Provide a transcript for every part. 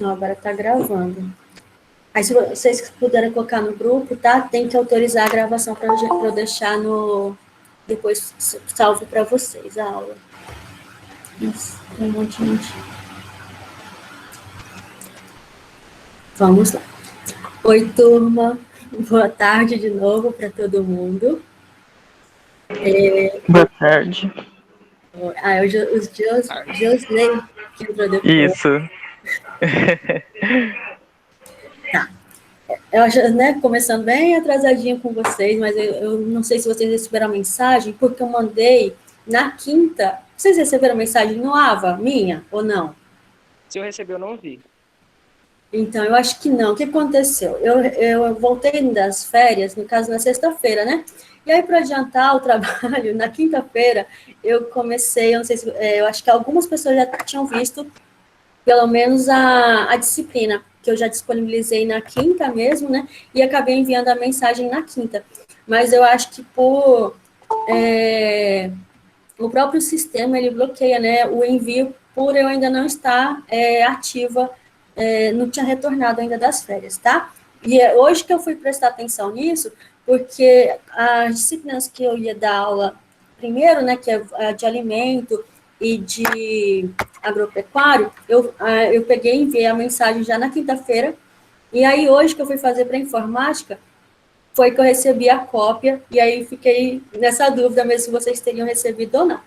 Não, agora tá gravando. Aí, se vocês puderem colocar no grupo, tá? Tem que autorizar a gravação para eu deixar no... Depois salvo para vocês a aula. Isso, um monte de gente. Vamos lá. Oi, turma. Boa tarde de novo para todo mundo. Boa tarde. Hoje os Josley, que entrou depois. Isso. Tá. Eu acho, né, começando bem atrasadinho com vocês, mas eu não sei se vocês receberam a mensagem, porque eu mandei na quinta. Vocês receberam a mensagem no AVA, minha, ou não? Se eu receber, eu não vi. Então, eu acho que não. O que aconteceu? Eu voltei das férias, no caso, na sexta-feira, né? E aí, para adiantar o trabalho, na quinta-feira, eu comecei, eu não sei se, eu acho que algumas pessoas já tinham visto, pelo menos a disciplina, que eu já disponibilizei na quinta mesmo, né? E acabei enviando a mensagem na quinta. Mas eu acho que o próprio sistema, ele bloqueia, né, o envio por eu ainda não estar ativa, não tinha retornado ainda das férias, tá? E é hoje que eu fui prestar atenção nisso, porque as disciplinas que eu ia dar aula primeiro, né, que é a de alimento e de agropecuário, eu peguei e enviei a mensagem já na quinta-feira, e aí hoje que eu fui fazer para informática, foi que eu recebi a cópia, e aí fiquei nessa dúvida mesmo se vocês teriam recebido ou não.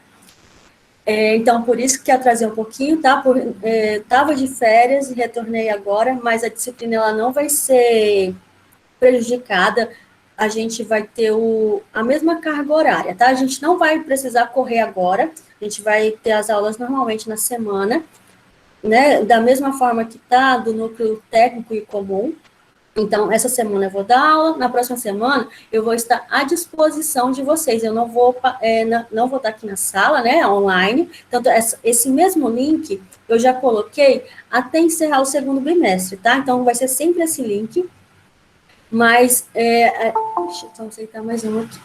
Então, por isso que atrasei um pouquinho, tá? Estava de férias e retornei agora, mas a disciplina ela não vai ser prejudicada, a gente vai ter a mesma carga horária, tá? A gente não vai precisar correr agora, a gente vai ter as aulas normalmente na semana, né? Da mesma forma que tá, do núcleo técnico e comum. Então, essa semana eu vou dar aula, na próxima semana eu vou estar à disposição de vocês. Eu não vou, não vou estar aqui na sala, né, online. Então, esse mesmo link eu já coloquei até encerrar o segundo bimestre, tá? Então, vai ser sempre esse link. Mas, deixa eu aceitar mais um aqui.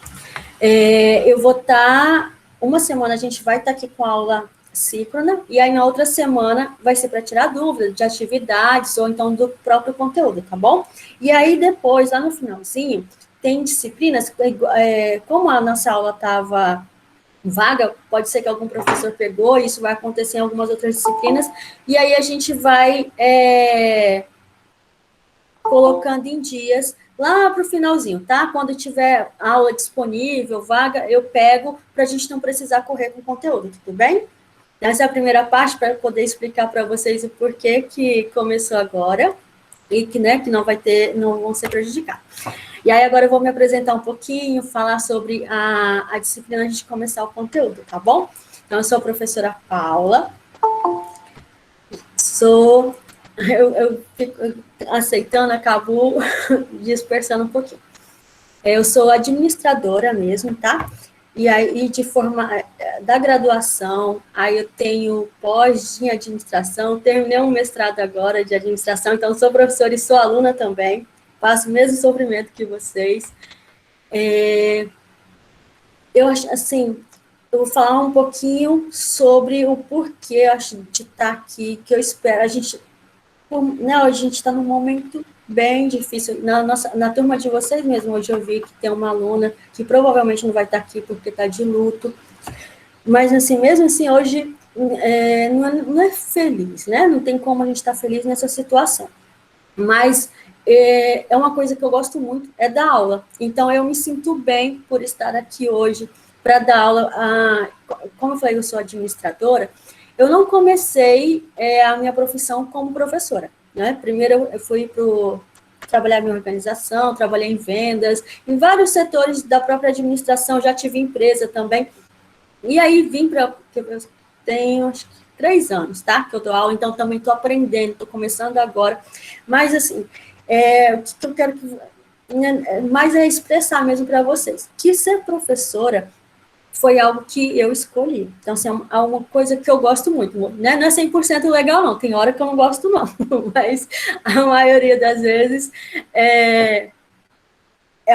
Eu vou estar, uma semana a gente vai estar aqui com a aula síncrona, e aí na outra semana vai ser para tirar dúvidas de atividades ou então do próprio conteúdo, tá bom? E aí depois, lá no finalzinho, tem disciplinas, como a nossa aula estava vaga, pode ser que algum professor pegou, isso vai acontecer em algumas outras disciplinas, e aí a gente vai colocando em dias lá para o finalzinho, tá? Quando tiver aula disponível, vaga, eu pego para a gente não precisar correr com conteúdo, tudo bem? Essa é a primeira parte para poder explicar para vocês o porquê que começou agora e que, né, que não vão ser prejudicados. E aí agora eu vou me apresentar um pouquinho, falar sobre a disciplina antes de começar o conteúdo, tá bom? Então, eu sou a professora Paula, eu fico aceitando, acabo dispersando um pouquinho. Eu sou administradora mesmo, tá? E aí, da graduação, aí eu tenho pós em administração, terminei um mestrado agora de administração, então sou professora e sou aluna também, faço o mesmo sofrimento que vocês. Eu acho, assim, eu vou falar um pouquinho sobre o porquê eu acho de estar aqui, que eu espero, a gente está num momento bem difícil. Na turma de vocês mesmo, hoje eu vi que tem uma aluna que provavelmente não vai estar aqui porque está de luto. Mas, assim, mesmo assim, hoje não é feliz, né? Não tem como a gente estar feliz nessa situação. Mas é uma coisa que eu gosto muito, é dar aula. Então, eu me sinto bem por estar aqui hoje para dar aula. Como eu falei, eu sou administradora, eu não comecei a minha profissão como professora, né? Primeiro eu fui trabalhar minha organização, trabalhei em vendas, em vários setores da própria administração, já tive empresa também, e aí vim para... Eu tenho, acho que 3 anos, tá? Que eu dou aula, então também estou aprendendo, estou começando agora, mas assim, o que eu quero mais é expressar mesmo para vocês, que ser professora foi algo que eu escolhi. Então, assim, é uma coisa que eu gosto muito, né? Não é 100% legal, não. Tem hora que eu não gosto, não. Mas a maioria das vezes é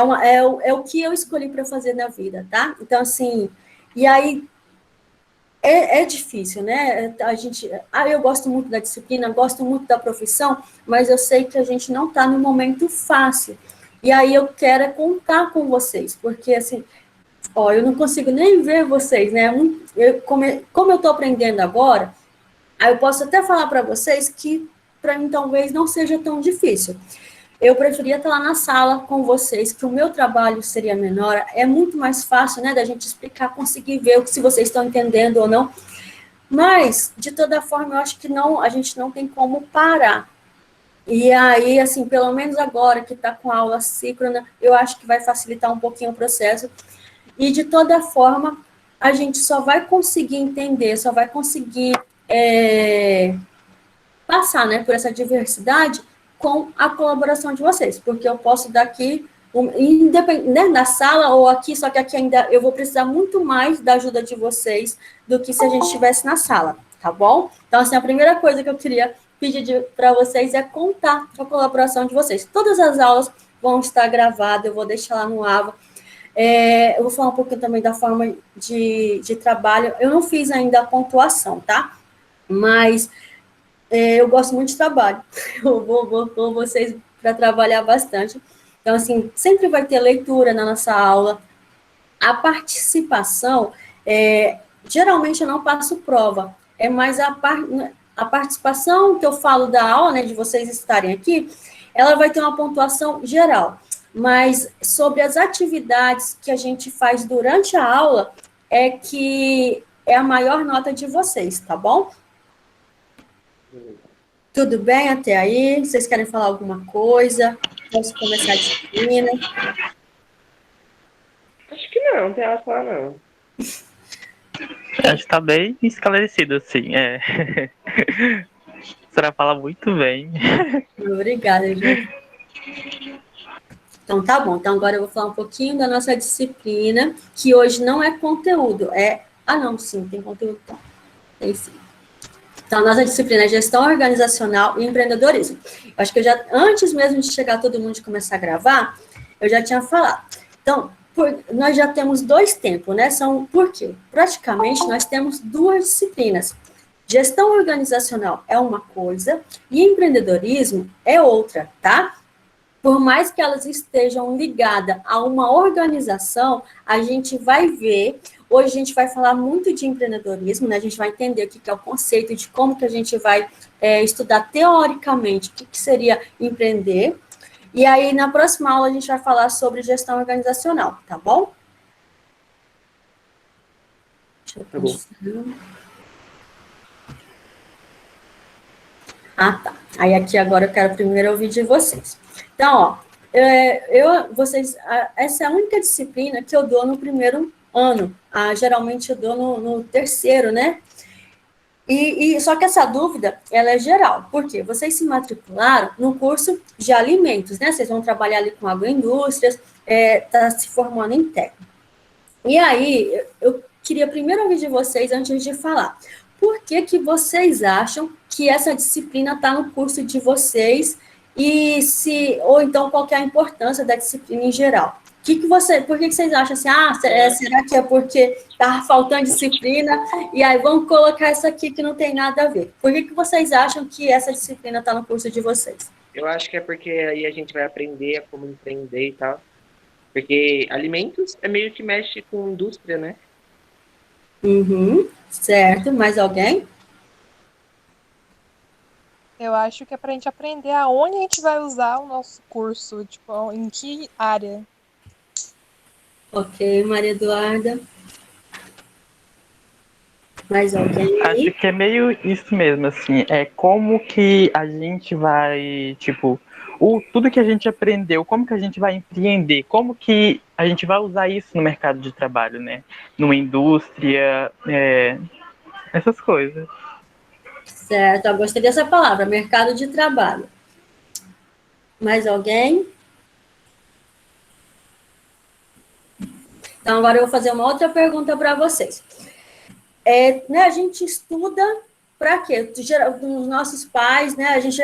o que eu escolhi para fazer na vida, tá? Então, assim, e aí é difícil, né? Eu gosto muito da disciplina, gosto muito da profissão, mas eu sei que a gente não está no momento fácil. E aí eu quero contar com vocês, porque assim, ó, eu não consigo nem ver vocês, né? Como eu estou aprendendo agora, aí eu posso até falar para vocês que para mim talvez não seja tão difícil. Eu preferia estar lá na sala com vocês, que o meu trabalho seria menor, é muito mais fácil, né, da gente explicar, conseguir ver se vocês estão entendendo ou não. Mas, de toda forma, eu acho que não, a gente não tem como parar. E aí, assim, pelo menos agora que está com a aula síncrona, eu acho que vai facilitar um pouquinho o processo. E, de toda forma, a gente só vai conseguir entender, só vai conseguir passar, né, por essa diversidade com a colaboração de vocês, porque eu posso dar aqui, independente, né, na sala ou aqui, só que aqui ainda eu vou precisar muito mais da ajuda de vocês do que se a gente estivesse na sala, tá bom? Então, assim, a primeira coisa que eu queria pedir para vocês é contar com a colaboração de vocês. Todas as aulas vão estar gravadas, eu vou deixar lá no AVA. Eu vou falar um pouquinho também da forma de trabalho. Eu não fiz ainda a pontuação, tá? Mas eu gosto muito de trabalho. Eu vou com vocês para trabalhar bastante. Então, assim, sempre vai ter leitura na nossa aula. A participação, geralmente eu não passo prova. É mais a participação que eu falo da aula, né, de vocês estarem aqui, ela vai ter uma pontuação geral. Mas sobre as atividades que a gente faz durante a aula, é que é a maior nota de vocês, tá bom? Tudo bem até aí? Vocês querem falar alguma coisa? Posso começar a disciplina? Acho que não tem ela falar, não. Acho que está bem esclarecido, assim. A senhora fala muito bem. Obrigada, gente. Então, tá bom. Então, agora eu vou falar um pouquinho da nossa disciplina, que hoje não é conteúdo, não, sim, tem conteúdo. Tá. Tem sim. Então, a nossa disciplina é gestão organizacional e empreendedorismo. Eu acho que antes mesmo de chegar todo mundo de começar a gravar, eu já tinha falado. Então, nós já temos 2 tempos, né? Por quê? Praticamente, nós temos 2 disciplinas. Gestão organizacional é uma coisa e empreendedorismo é outra, tá? Por mais que elas estejam ligadas a uma organização, a gente vai ver. Hoje a gente vai falar muito de empreendedorismo, né? A gente vai entender o que é o conceito, de como que a gente vai estudar teoricamente o que seria empreender. E aí, na próxima aula, a gente vai falar sobre gestão organizacional, tá bom? Deixa eu pensar. Tá. Aí aqui agora eu quero primeiro ouvir de vocês. Então, essa é a única disciplina que eu dou no primeiro ano. Geralmente eu dou no terceiro, né? Só que essa dúvida, ela é geral. Por quê? Vocês se matricularam no curso de alimentos, né? Vocês vão trabalhar ali com agroindústrias, tá se formando em técnico. E aí, eu queria primeiro ouvir de vocês, antes de falar, por que vocês acham que essa disciplina está no curso de vocês ou então qual que é a importância da disciplina em geral? Por que vocês acham assim, será que é porque está faltando disciplina e aí vamos colocar essa aqui que não tem nada a ver? Por que vocês acham que essa disciplina está no curso de vocês? Eu acho que é porque aí a gente vai aprender a como empreender e tal. Porque alimentos é meio que mexe com indústria, né? Certo. Mais alguém? Eu acho que é pra gente aprender aonde a gente vai usar o nosso curso, tipo, em que área. Ok, Maria Eduarda. Mais alguém aí? Acho que é meio isso mesmo, assim. É como que a gente vai, tipo, tudo que a gente aprendeu, como que a gente vai empreender, como que a gente vai usar isso no mercado de trabalho, né? Numa indústria, essas coisas. Certo, eu gostei dessa palavra, mercado de trabalho. Mais alguém? Então, agora eu vou fazer uma outra pergunta para vocês. Né, a gente estuda para quê? Os nossos pais, né, a gente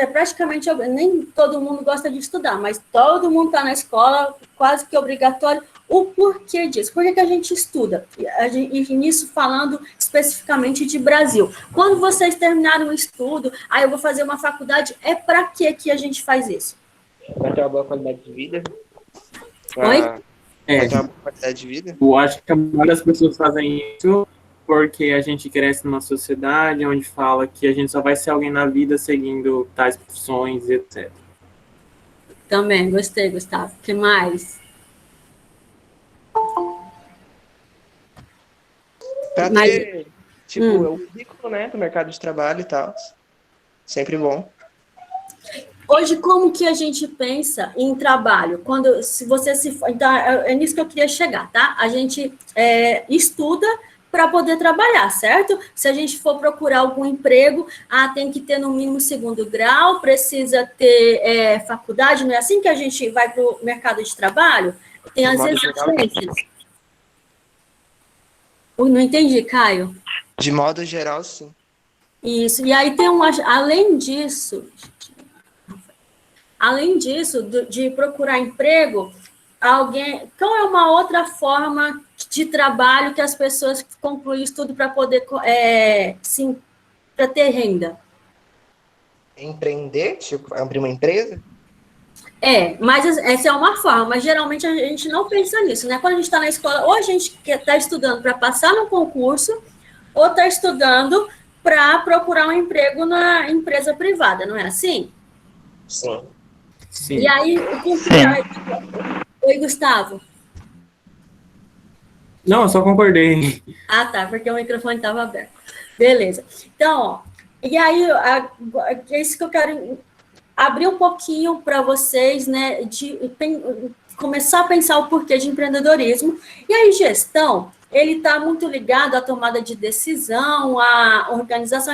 nem todo mundo gosta de estudar, mas todo mundo está na escola, quase que obrigatório, O porquê disso? Por que a gente estuda? E nisso falando especificamente de Brasil. Quando vocês terminaram o estudo, eu vou fazer uma faculdade, para que a gente faz isso? Para ter uma boa qualidade de vida. Oi? Para ter uma boa qualidade de vida. Eu acho que a maioria das pessoas fazem isso porque a gente cresce numa sociedade onde fala que a gente só vai ser alguém na vida seguindo tais profissões, etc. Também, gostei, Gustavo. O que mais? Para Mas- ter, o currículo, né, do mercado de trabalho e tal. Sempre bom. Hoje, como que a gente pensa em trabalho? Então, é nisso que eu queria chegar, tá? A gente estuda para poder trabalhar, certo? Se a gente for procurar algum emprego, tem que ter no mínimo 2º grau, precisa ter faculdade, não é assim que a gente vai para o mercado de trabalho? Tem as exigências. Não entendi, Caio. De modo geral, sim. Isso, e aí tem além disso, de procurar emprego, qual é uma outra forma de trabalho que as pessoas concluem estudo para poder, sim, para ter renda? Empreender, abrir uma empresa? Mas essa é uma forma, mas geralmente a gente não pensa nisso, né? Quando a gente está na escola, ou a gente está estudando para passar no concurso, ou está estudando para procurar um emprego na empresa privada, não é assim? Sim. Sim. E aí, Oi, Gustavo. Não, eu só concordei. Tá, porque o microfone estava aberto. Beleza. Então, e aí, é isso que eu quero abrir um pouquinho para vocês, né, começar a pensar o porquê de empreendedorismo. E aí, gestão, ele está muito ligado à tomada de decisão, à organização.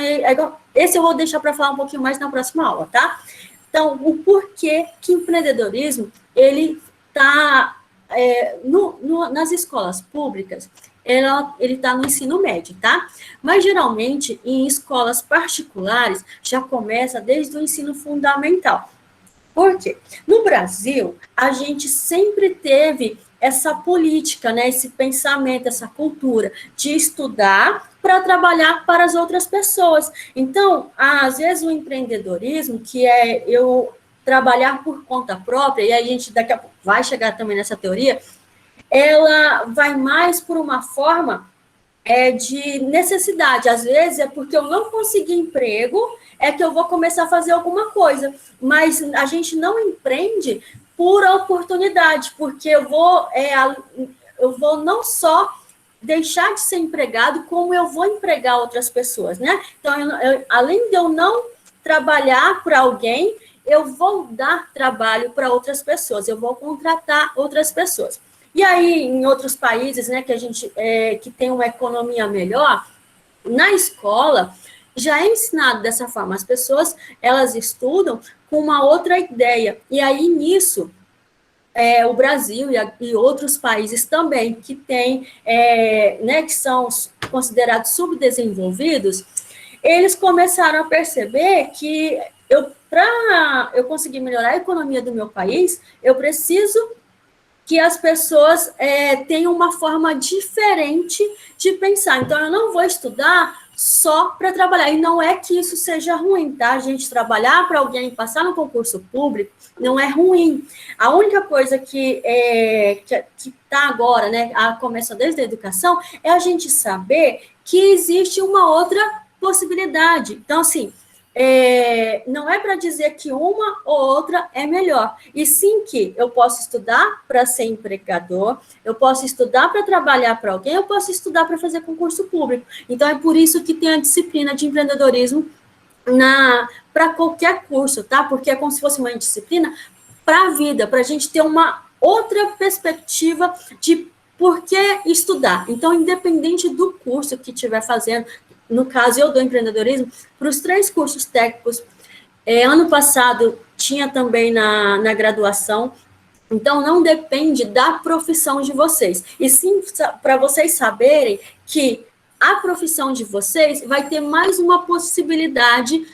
Esse eu vou deixar para falar um pouquinho mais na próxima aula, tá? Então, o porquê que empreendedorismo, ele está nas escolas públicas, ele está no ensino médio, tá? Mas, geralmente, em escolas particulares, já começa desde o ensino fundamental. Por quê? No Brasil, a gente sempre teve essa política, né, esse pensamento, essa cultura de estudar para trabalhar para as outras pessoas. Então, às vezes, o empreendedorismo, que é eu trabalhar por conta própria, e a gente daqui a pouco vai chegar também nessa teoria, ela vai mais por uma forma de necessidade. Às vezes é porque eu não consegui emprego, que eu vou começar a fazer alguma coisa, mas a gente não empreende por oportunidade, porque eu vou não só deixar de ser empregado, como eu vou empregar outras pessoas, né? Então, além de eu não trabalhar para alguém, eu vou dar trabalho para outras pessoas, eu vou contratar outras pessoas. E aí, em outros países, né, que a gente que tem uma economia melhor, na escola já é ensinado dessa forma. As pessoas, elas estudam com uma outra ideia. E aí, nisso, o Brasil e outros países também, que tem, né, que são considerados subdesenvolvidos, eles começaram a perceber que para eu conseguir melhorar a economia do meu país, eu preciso que as pessoas tenham uma forma diferente de pensar. Então, eu não vou estudar só para trabalhar. E não é que isso seja ruim, tá? A gente trabalhar para alguém, passar no concurso público, não é ruim. A única coisa que está agora, né, começa desde a educação, é a gente saber que existe uma outra possibilidade. Então, assim, não é para dizer que uma ou outra é melhor, e sim que eu posso estudar para ser empregador, eu posso estudar para trabalhar para alguém, eu posso estudar para fazer concurso público. Então, é por isso que tem a disciplina de empreendedorismo para qualquer curso, tá? Porque é como se fosse uma disciplina para a vida, para a gente ter uma outra perspectiva de por que estudar. Então, independente do curso que estiver fazendo, no caso, eu dou empreendedorismo para os 3 cursos técnicos. Ano passado, tinha também na graduação. Então, não depende da profissão de vocês. E sim, para vocês saberem que a profissão de vocês vai ter mais uma possibilidade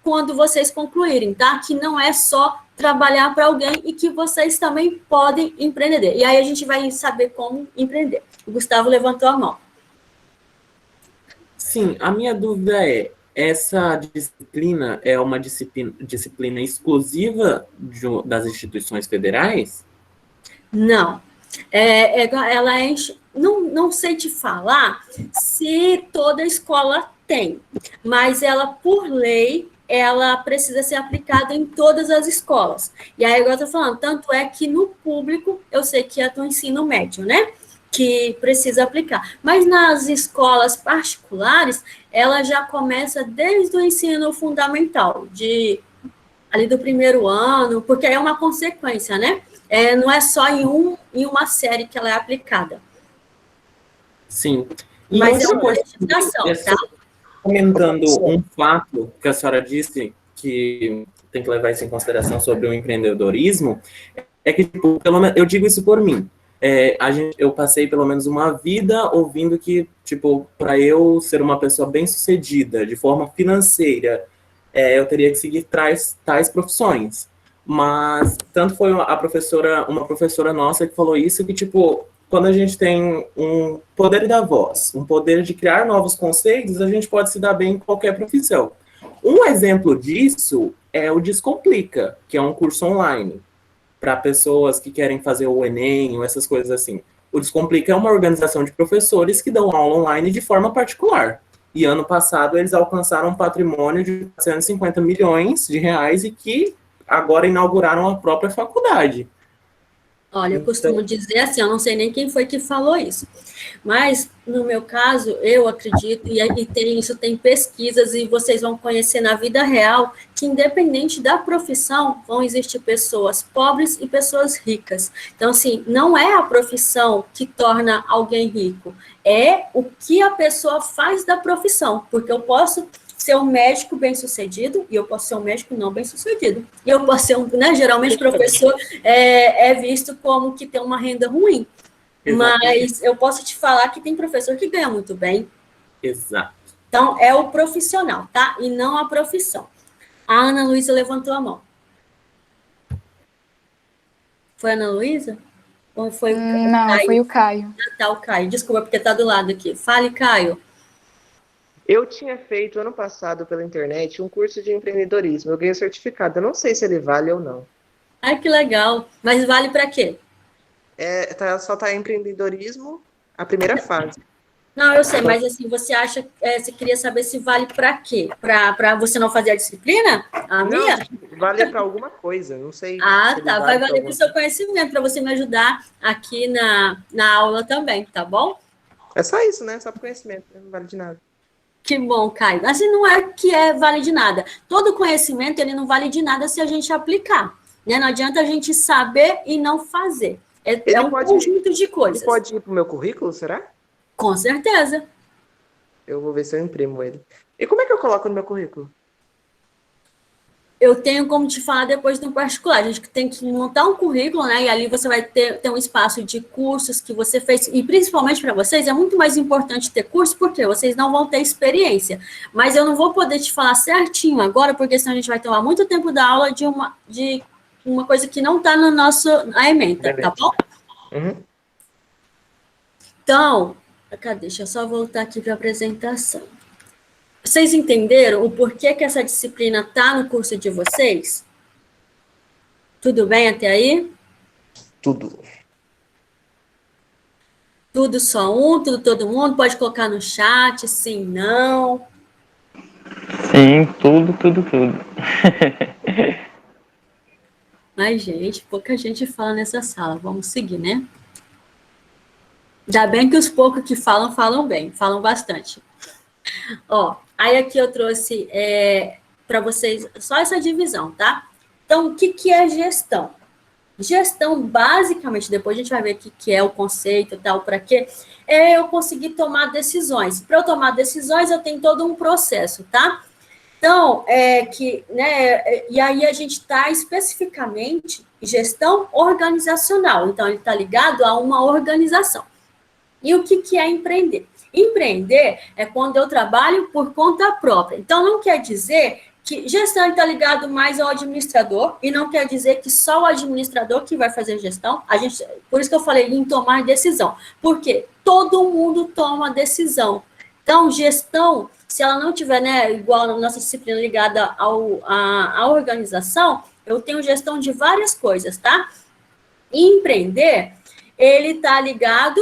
quando vocês concluírem, tá? Que não é só trabalhar para alguém e que vocês também podem empreender. E aí a gente vai saber como empreender. O Gustavo levantou a mão. Sim, a minha dúvida é, essa disciplina é uma disciplina exclusiva das instituições federais? Não. Ela é. Não sei te falar se toda escola tem, mas ela, por lei, ela precisa ser aplicada em todas as escolas. E aí, agora eu estou falando, tanto é que no público, eu sei que é do ensino médio, né? Que precisa aplicar. Mas nas escolas particulares, ela já começa desde o ensino fundamental, ali do primeiro ano, porque é uma consequência, né? Não é só em uma série que ela é aplicada. Sim. E Mas é outra uma coisa, legislação, tá? comentando um fato que a senhora disse que tem que levar isso em consideração sobre o empreendedorismo, é que, tipo, pelo menos, eu digo isso por mim. Eu passei pelo menos uma vida ouvindo que, tipo, para eu ser uma pessoa bem-sucedida de forma financeira, eu teria que seguir tais profissões. Mas tanto foi uma professora nossa que falou isso, que, tipo, quando a gente tem um poder da voz, um poder de criar novos conceitos, a gente pode se dar bem em qualquer profissão. Um exemplo disso é o Descomplica, que é um curso online para pessoas que querem fazer o Enem ou essas coisas assim. O Descomplica é uma organização de professores que dão aula online de forma particular. E ano passado eles alcançaram um patrimônio de 450 milhões de reais e que agora inauguraram a própria faculdade. Olha, eu costumo dizer assim, eu não sei nem quem foi que falou isso, mas no meu caso, eu acredito, isso tem pesquisas, e vocês vão conhecer na vida real, que independente da profissão, vão existir pessoas pobres e pessoas ricas. Então, assim, não é a profissão que torna alguém rico, é o que a pessoa faz da profissão, porque eu posso ser um médico bem-sucedido e eu posso ser um médico não bem-sucedido. E eu posso ser geralmente professor é visto como que tem uma renda ruim. Exatamente. Mas eu posso te falar que tem professor que ganha muito bem. Exato. Então, é o profissional, tá? E não a profissão. A Ana Luísa levantou a mão. Foi a Ana Luísa? Ou foi o Caio? Não, foi o Caio. Ah, tá, o Caio. Desculpa, porque tá do lado aqui. Fale, Caio. Eu tinha feito ano passado pela internet um curso de empreendedorismo. Eu ganhei o certificado. Eu não sei se ele vale ou não. Ai, que legal. Mas vale para quê? Só tá empreendedorismo, a primeira fase. Não, eu sei, mas assim, você acha, você queria saber se vale para quê? Para você não fazer a disciplina? A minha? Não, vale para alguma coisa, não sei. Ah, tá, vai valer para o seu conhecimento, para você me ajudar aqui na aula também, tá bom? É só isso, né? Só para conhecimento, não vale de nada. Que bom, Caio. Assim, não é que vale de nada. Todo conhecimento, ele não vale de nada se a gente aplicar. Né? Não adianta a gente saber e não fazer. É um conjunto de coisas. Ele pode ir para o meu currículo, será? Com certeza. Eu vou ver se eu imprimo ele. E como é que eu coloco no meu currículo? Eu tenho como te falar depois no particular. A gente tem que montar um currículo, né? E ali você vai ter um espaço de cursos que você fez. E principalmente para vocês, é muito mais importante ter curso, porque vocês não vão ter experiência. Mas eu não vou poder te falar certinho agora, porque senão a gente vai tomar muito tempo da aula de uma coisa que não está no na ementa, tá bom? Uhum. Então, cadê? Deixa eu só voltar aqui para a apresentação. Vocês entenderam o porquê que essa disciplina está no curso de vocês? Tudo bem até aí? Tudo. Tudo só um, tudo todo mundo? Pode colocar no chat, sim, não. Sim, tudo. Mas, gente, pouca gente fala nessa sala. Vamos seguir, né? Ainda bem que os poucos que falam bem, falam bastante. Ó, aí aqui eu trouxe para vocês só essa divisão, tá? Então, o que é gestão? Gestão, basicamente, depois a gente vai ver o que é o conceito e tal, para quê? É eu conseguir tomar decisões. Para eu tomar decisões, eu tenho todo um processo, tá? Então, e aí a gente está especificamente em gestão organizacional. Então, ele está ligado a uma organização. E o que é empreender? Empreender é quando eu trabalho por conta própria. Então, não quer dizer que gestão está ligado mais ao administrador, e não quer dizer que só o administrador que vai fazer gestão. Por isso que eu falei em tomar decisão, porque todo mundo toma decisão. Então, gestão, se ela não tiver, né, igual na nossa disciplina ligada à organização, eu tenho gestão de várias coisas, tá? Empreender, ele está ligado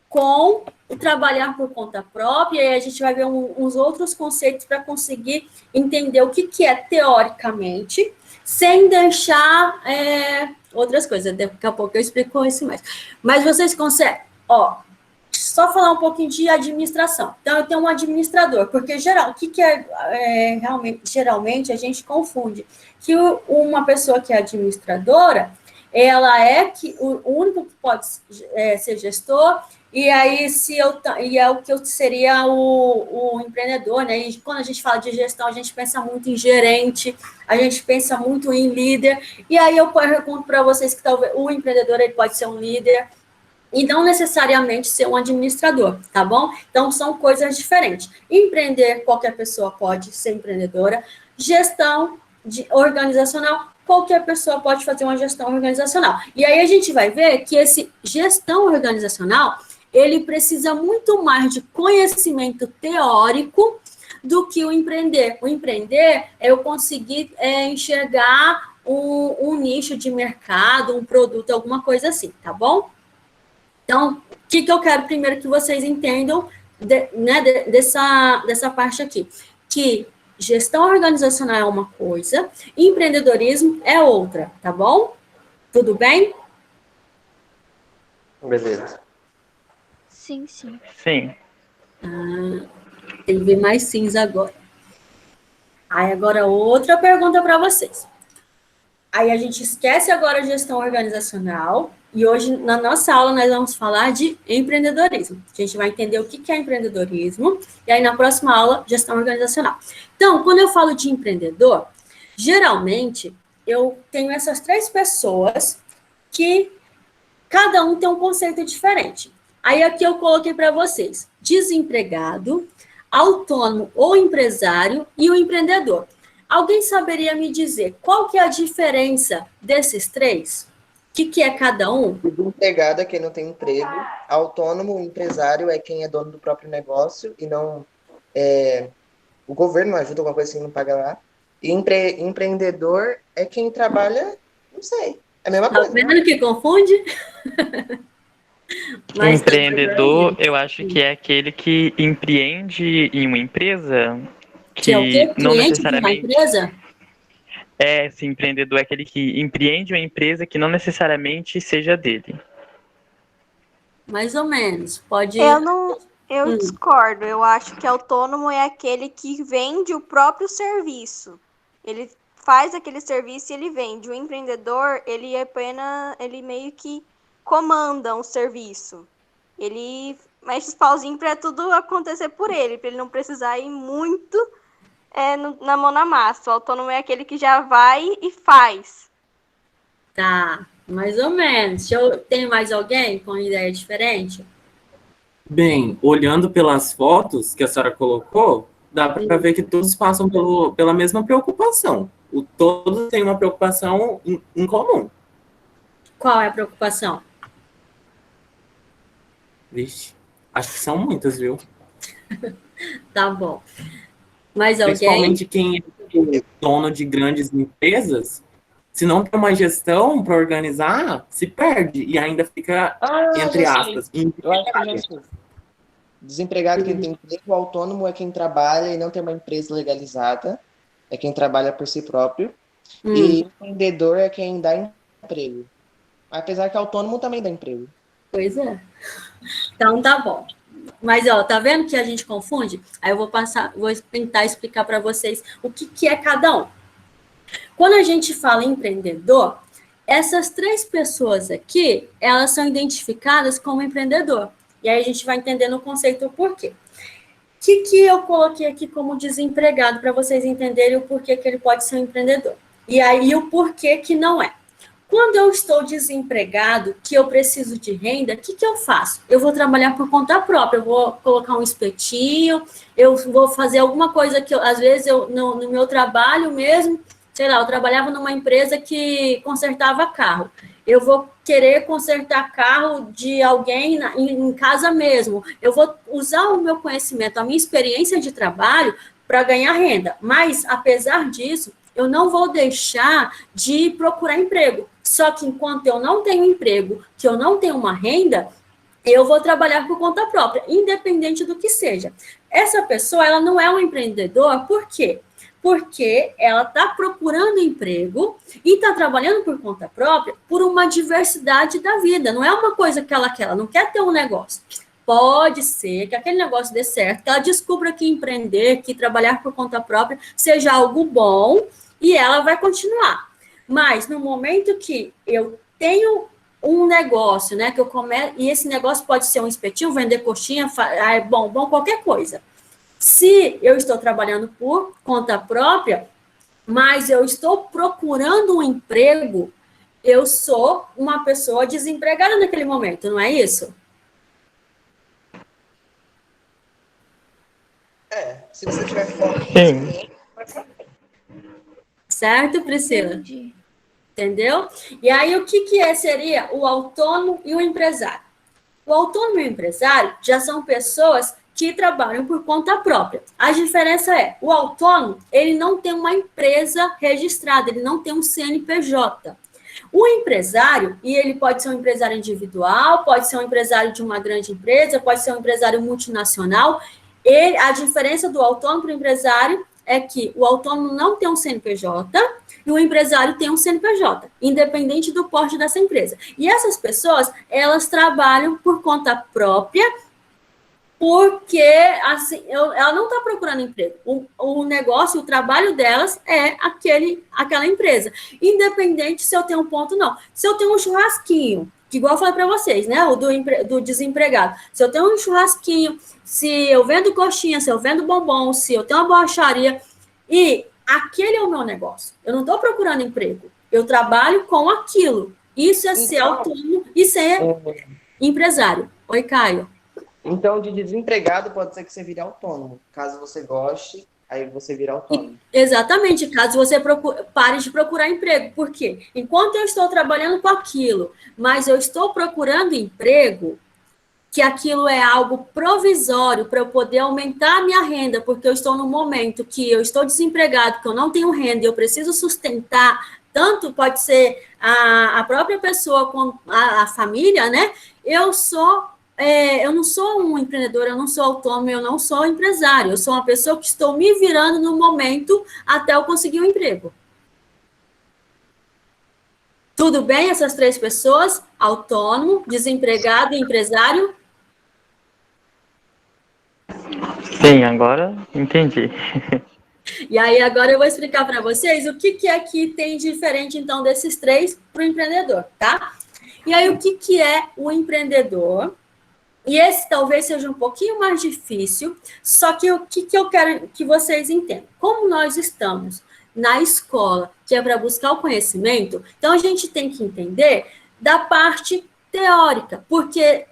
com o trabalhar por conta própria, e aí a gente vai ver uns outros conceitos para conseguir entender o que é teoricamente, sem deixar outras coisas. Daqui a pouco eu explico isso mais. Mas vocês conseguem, só falar um pouquinho de administração. Então, eu tenho um administrador, porque o que realmente, geralmente a gente confunde que uma pessoa que é administradora, ela é o único que pode ser gestor, e aí é o que eu seria o empreendedor, né? E quando a gente fala de gestão, a gente pensa muito em gerente, a gente pensa muito em líder, e aí eu pergunto para vocês que talvez o empreendedor ele pode ser um líder, e não necessariamente ser um administrador, tá bom? Então, são coisas diferentes. Empreender, qualquer pessoa pode ser empreendedora. Gestão organizacional, qualquer pessoa pode fazer uma gestão organizacional. E aí a gente vai ver que esse gestão organizacional, ele precisa muito mais de conhecimento teórico do que o empreender. O empreender é eu conseguir enxergar um nicho de mercado, um produto, alguma coisa assim, tá bom? Então, o que eu quero primeiro que vocês entendam dessa parte aqui? Que gestão organizacional é uma coisa, empreendedorismo é outra, tá bom? Tudo bem? Beleza. Sim, sim. Sim. Tem que ver mais sims agora. Aí, agora, outra pergunta para vocês. Aí, a gente esquece agora a gestão organizacional, e hoje, na nossa aula, nós vamos falar de empreendedorismo. A gente vai entender o que é empreendedorismo, e aí, na próxima aula, gestão organizacional. Então, quando eu falo de empreendedor, geralmente, eu tenho essas 3 pessoas que cada um tem um conceito diferente. Aí, aqui eu coloquei para vocês, desempregado, autônomo ou empresário e o empreendedor. Alguém saberia me dizer qual que é a diferença desses 3? O que é cada um? Desempregado é quem não tem emprego. Autônomo, empresário é quem é dono do próprio negócio e não... o governo não ajuda, alguma coisa assim, não paga lá. E empreendedor é quem trabalha, não sei, é a mesma coisa. Tá vendo que confunde? Mas Empreendedor, eu acho que é aquele que empreende em uma empresa que é o quê? não Cliente de uma necessariamente... empresa? Esse empreendedor é aquele que empreende uma empresa que não necessariamente seja dele. Mais ou menos. Pode... Eu discordo. Eu acho que autônomo é aquele que vende o próprio serviço. Ele faz aquele serviço e ele vende. O empreendedor, ele meio que comanda um serviço. Ele mexe os pauzinhos para tudo acontecer por ele, para ele não precisar ir muito na mão na massa. O autônomo é aquele que já vai e faz. Tá, mais ou menos. Tem mais alguém com ideia diferente? Bem, olhando pelas fotos que a senhora colocou, dá para ver que todos passam pela mesma preocupação. Todos têm uma preocupação em comum. Qual é a preocupação? Vixe, acho que são muitas, viu? Tá bom. Mais alguém? Principalmente quem é dono de grandes empresas, se não tem uma gestão para organizar, se perde e ainda fica, entre aspas, Eu acho que já sei. Desempregado, quem tem emprego. Autônomo é quem trabalha e não tem uma empresa legalizada. É quem trabalha por si próprio. E empreendedor é quem dá emprego. Apesar que autônomo também dá emprego. Pois é. Então, tá bom. Mas, tá vendo que a gente confunde? Aí eu vou tentar explicar para vocês o que é cada um. Quando a gente fala empreendedor, essas 3 pessoas aqui, elas são identificadas como empreendedor. E aí a gente vai entendendo o conceito o porquê. O que eu coloquei aqui como desempregado, para vocês entenderem o porquê que ele pode ser um empreendedor. E aí o porquê que não é. Quando eu estou desempregado, que eu preciso de renda, o que, que eu faço? Eu vou trabalhar por conta própria, eu vou colocar um espetinho, eu vou fazer alguma coisa que, às vezes, no meu trabalho mesmo, sei lá, eu trabalhava numa empresa que consertava carro. Eu vou querer consertar carro de alguém em casa mesmo. Eu vou usar o meu conhecimento, a minha experiência de trabalho para ganhar renda. Mas, apesar disso, eu não vou deixar de procurar emprego. Só que enquanto eu não tenho emprego, que eu não tenho uma renda, eu vou trabalhar por conta própria, independente do que seja. Essa pessoa, ela não é um empreendedor, por quê? Porque ela está procurando emprego e está trabalhando por conta própria por uma diversidade da vida. Não é uma coisa que ela quer, ela não quer ter um negócio. Pode ser que aquele negócio dê certo, que ela descubra que empreender, que trabalhar por conta própria seja algo bom e ela vai continuar. Mas no momento que eu tenho um negócio, né, que eu começo, e esse negócio pode ser um espetinho, vender coxinha, bom, qualquer coisa. Se eu estou trabalhando por conta própria, mas eu estou procurando um emprego, eu sou uma pessoa desempregada naquele momento, não é isso? Se você tiver foco. Sim. Certo, Priscila? Entendi. Entendeu? E aí, o que seria o autônomo e o empresário? O autônomo e o empresário já são pessoas que trabalham por conta própria. A diferença é, o autônomo, ele não tem uma empresa registrada, ele não tem um CNPJ. O empresário, e ele pode ser um empresário individual, pode ser um empresário de uma grande empresa, pode ser um empresário multinacional. A diferença do autônomo para o empresário é que o autônomo não tem um CNPJ e o empresário tem um CNPJ, independente do porte dessa empresa. E essas pessoas, elas trabalham por conta própria, porque assim, ela não está procurando emprego. O negócio, o trabalho delas é aquela empresa. Independente se eu tenho um ponto, não. Se eu tenho um churrasquinho, que igual eu falei para vocês, né? O do desempregado. Se eu tenho um churrasquinho, se eu vendo coxinha, se eu vendo bombom, se eu tenho uma borracharia, e aquele é o meu negócio. Eu não estou procurando emprego. Eu trabalho com aquilo. Isso é ser autônomo e ser empresário. Oi, Caio. Então, de desempregado, pode ser que você vire autônomo. Caso você goste, aí você vira autônomo. Exatamente, caso você pare de procurar emprego. Por quê? Enquanto eu estou trabalhando com aquilo, mas eu estou procurando emprego, que aquilo é algo provisório para eu poder aumentar a minha renda, porque eu estou no momento que eu estou desempregado, que eu não tenho renda e eu preciso sustentar, tanto pode ser a própria pessoa como a família, né? Eu não sou um empreendedor, eu não sou autônomo, eu não sou empresário, eu sou uma pessoa que estou me virando no momento até eu conseguir um emprego. Tudo bem, essas três pessoas? Autônomo, desempregado e empresário? Sim, agora entendi. E aí, agora eu vou explicar para vocês o que é que tem diferente, então, desses três para o empreendedor, tá? E aí, o que é o empreendedor? E esse talvez seja um pouquinho mais difícil, só que o que eu quero que vocês entendam? Como nós estamos na escola, que é para buscar o conhecimento, então a gente tem que entender da parte teórica, porque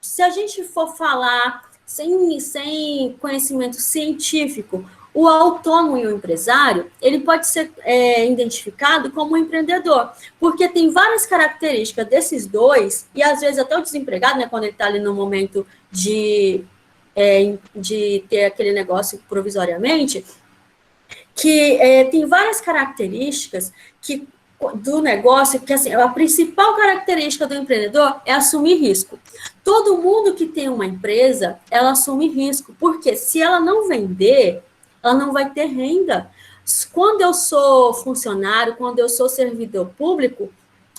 se a gente for falar sem conhecimento científico, o autônomo e o empresário, ele pode ser identificado como um empreendedor, porque tem várias características desses dois, e às vezes até o desempregado, né, quando ele está ali no momento de ter aquele negócio provisoriamente, que tem várias características do negócio, que assim, a principal característica do empreendedor é assumir risco. Todo mundo que tem uma empresa, ela assume risco, porque se ela não vender, ela não vai ter renda. Quando eu sou funcionário, quando eu sou servidor público,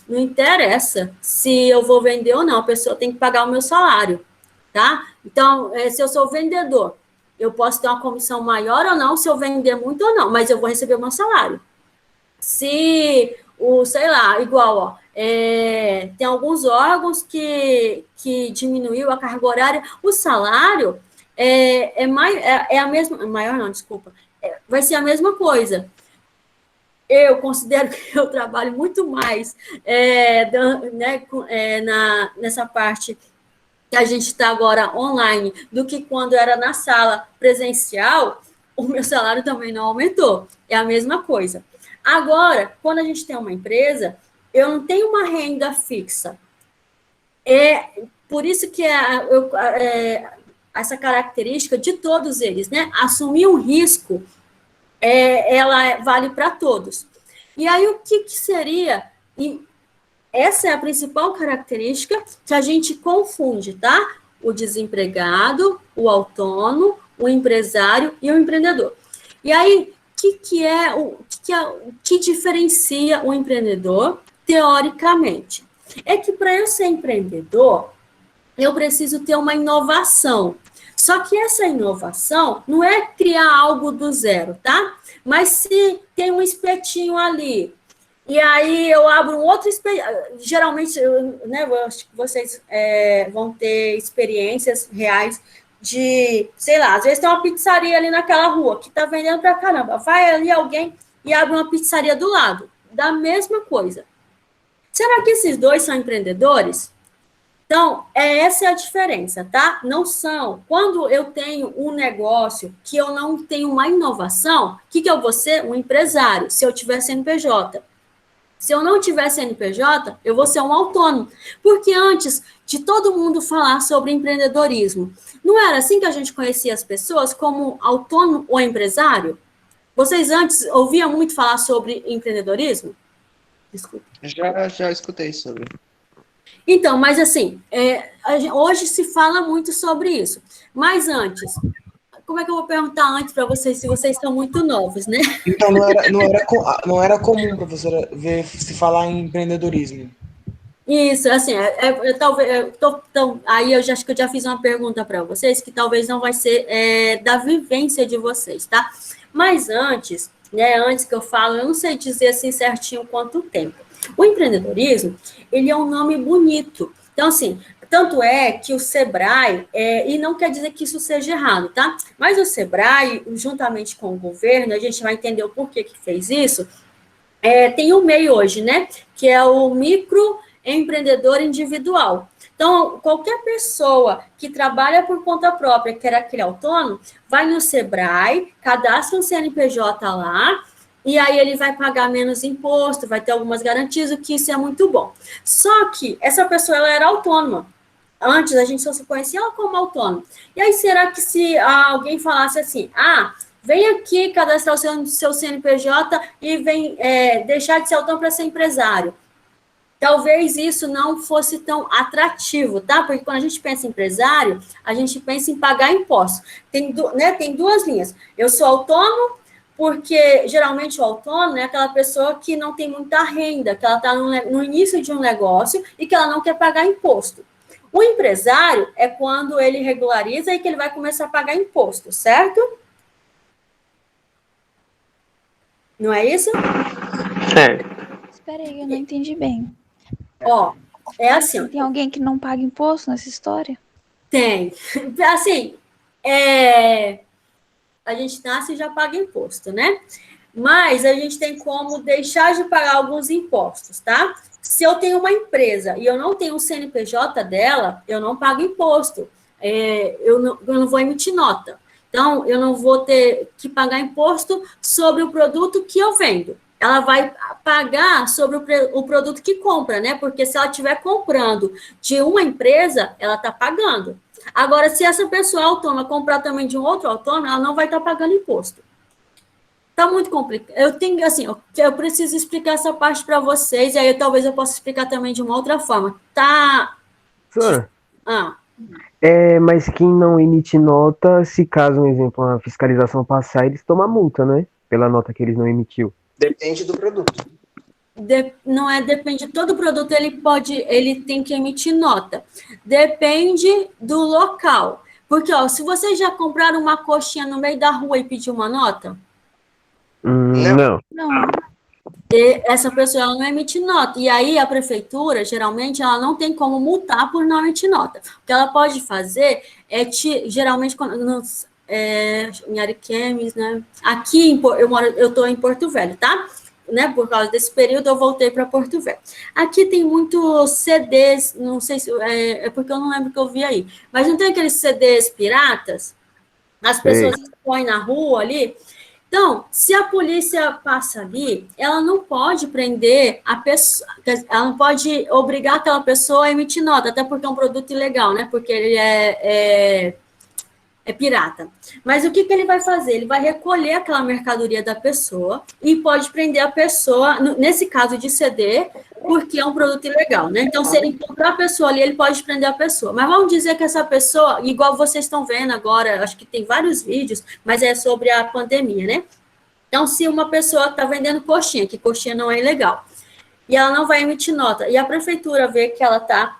não interessa se eu vou vender ou não, a pessoa tem que pagar o meu salário, tá? Então, se eu sou vendedor, eu posso ter uma comissão maior ou não, se eu vender muito ou não, mas eu vou receber o meu salário. Se, sei lá, igual, ó, tem alguns órgãos que diminuiu a carga horária, o salário é a mesma, maior não, desculpa, vai ser a mesma coisa. eu considero que eu trabalho muito mais nessa parte que a gente está agora online do que quando era na sala presencial, o meu salário também não aumentou. É a mesma coisa. Agora, quando a gente tem uma empresa, eu não tenho uma renda fixa. É por isso que essa característica de todos eles, né? Assumir um risco, ela vale para todos. E aí, o que seria... Essa é a principal característica que a gente confunde, tá? O desempregado, o autônomo, o empresário e o empreendedor. E aí, o que diferencia o empreendedor, teoricamente? É que para eu ser empreendedor, eu preciso ter uma inovação. Só que essa inovação não é criar algo do zero, tá? Mas se tem um espetinho ali, e aí eu abro um outro espetinho, geralmente, eu acho que vocês vão ter experiências reais de, sei lá, às vezes tem uma pizzaria ali naquela rua que tá vendendo pra caramba. Vai ali alguém e abre uma pizzaria do lado, da mesma coisa. Será que esses dois são empreendedores? Então, essa é a diferença, tá? Não são. Quando eu tenho um negócio que eu não tenho uma inovação, o que eu vou ser? Um empresário, se eu tiver CNPJ. Se eu não tiver CNPJ, eu vou ser um autônomo. Porque antes de todo mundo falar sobre empreendedorismo, não era assim que a gente conhecia as pessoas como autônomo ou empresário? Vocês antes ouviam muito falar sobre empreendedorismo? Desculpa. Já escutei sobre. Então, mas assim, hoje se fala muito sobre isso. Mas antes, como é que eu vou perguntar antes para vocês, se vocês estão muito novos, né? Então, não era comum, professora, ver se falar em empreendedorismo. Isso, assim, aí eu acho que eu já fiz uma pergunta para vocês, que talvez não vai ser da vivência de vocês, tá? Mas antes, antes que eu falo, eu não sei dizer assim certinho quanto tempo. O empreendedorismo, ele é um nome bonito. Então, assim, tanto é que o Sebrae, e não quer dizer que isso seja errado, tá? Mas o Sebrae, juntamente com o governo, a gente vai entender o porquê que fez isso, tem um MEI hoje, né? Que é o microempreendedor individual. Então, qualquer pessoa que trabalha por conta própria, quer aquele autônomo, vai no Sebrae, cadastra um CNPJ lá, e aí ele vai pagar menos imposto, vai ter algumas garantias, o que isso é muito bom. Só que essa pessoa, ela era autônoma. Antes, a gente só se conhecia ela como autônoma. E aí, será que se alguém falasse assim, vem aqui cadastrar o seu CNPJ e vem deixar de ser autônomo para ser empresário? Talvez isso não fosse tão atrativo, tá? Porque quando a gente pensa em empresário, a gente pensa em pagar impostos. Tem duas linhas. Eu sou autônomo, porque geralmente o autônomo é aquela pessoa que não tem muita renda, que ela está no início de um negócio e que ela não quer pagar imposto. O empresário é quando ele regulariza e que ele vai começar a pagar imposto, certo? Não é isso? Espera aí, eu não entendi bem. É assim. Tem alguém que não paga imposto nessa história? Tem. Assim, a gente nasce e já paga imposto, né? Mas a gente tem como deixar de pagar alguns impostos, tá? Se eu tenho uma empresa e eu não tenho o CNPJ dela, eu não pago imposto. Eu não vou emitir nota. Então, eu não vou ter que pagar imposto sobre o produto que eu vendo. Ela vai pagar sobre o produto que compra, né? Porque se ela estiver comprando de uma empresa, ela está pagando. Agora, se essa pessoa autônoma comprar também de um outro autônomo, ela não vai estar pagando imposto. Tá muito complicado. Eu preciso explicar essa parte para vocês, e aí talvez eu possa explicar também de uma outra forma. Tá? Professor, mas quem não emite nota, se caso, um exemplo, a fiscalização passar, eles tomam multa, né? Pela nota que eles não emitiu. Depende do produto. Depende, todo produto ele tem que emitir nota. Depende do local. Porque, se vocês já compraram uma coxinha no meio da rua e pediu uma nota? Não. Essa pessoa ela não emite nota. E aí a prefeitura, geralmente, ela não tem como multar por não emitir nota. O que ela pode fazer geralmente, em Ariquemes, né? Aqui, eu estou em Porto Velho, tá? né, por causa desse período, eu voltei para Porto Velho. Aqui tem muitos CDs, não sei se é porque eu não lembro que eu vi aí, mas não tem aqueles CDs piratas? As pessoas põem na rua ali. Então, se a polícia passa ali, ela não pode prender a pessoa, ela não pode obrigar aquela pessoa a emitir nota, até porque é um produto ilegal, né? Porque ele é pirata. Mas o que ele vai fazer? Ele vai recolher aquela mercadoria da pessoa e pode prender a pessoa, nesse caso de CD, porque é um produto ilegal, né? Então, se ele encontrar a pessoa ali, ele pode prender a pessoa. Mas vamos dizer que essa pessoa, igual vocês estão vendo agora, acho que tem vários vídeos, mas é sobre a pandemia, né? Então, se uma pessoa está vendendo coxinha, que coxinha não é ilegal, e ela não vai emitir nota, e a prefeitura vê que ela está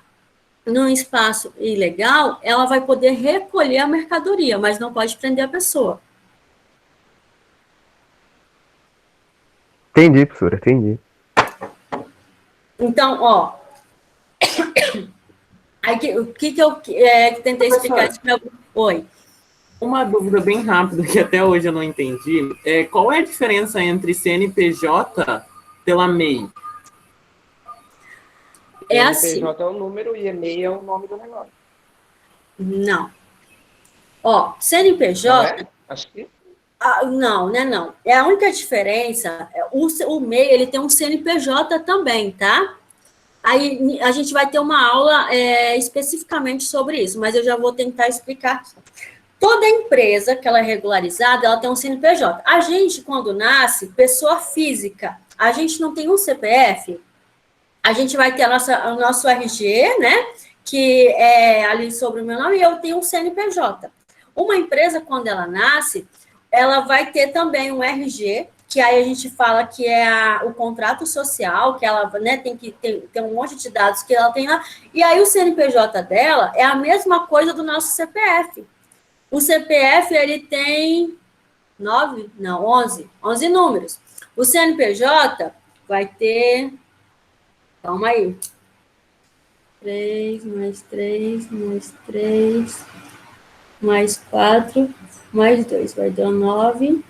num espaço ilegal, ela vai poder recolher a mercadoria, mas não pode prender a pessoa. Entendi, professora, entendi. Então, ó, aí, o que eu tentei explicar isso para você? Oi. Uma dúvida bem rápida que até hoje eu não entendi. Qual é a diferença entre CNPJ pela MEI? É assim. CNPJ é o número e e-mail é o nome do negócio. Não. Ó, CNPJ... Não é? Acho que... não, né, não. É a única diferença, o MEI, ele tem um CNPJ também, tá? Aí a gente vai ter uma aula especificamente sobre isso, mas eu já vou tentar explicar aqui. Toda empresa que ela é regularizada, ela tem um CNPJ. A gente, quando nasce, pessoa física, a gente não tem um CPF, a gente vai ter o nosso RG, né? Que é ali sobre o meu nome, e eu tenho um CNPJ. Uma empresa, quando ela nasce, ela vai ter também um RG, que aí a gente fala que é o contrato social, que ela, né, tem que ter um monte de dados que ela tem lá, e aí o CNPJ dela é a mesma coisa do nosso CPF. O CPF, ele tem 11 números. O CNPJ vai ter, calma aí, 3, mais 3, mais 3, mais 4, mais 2, vai dar 9,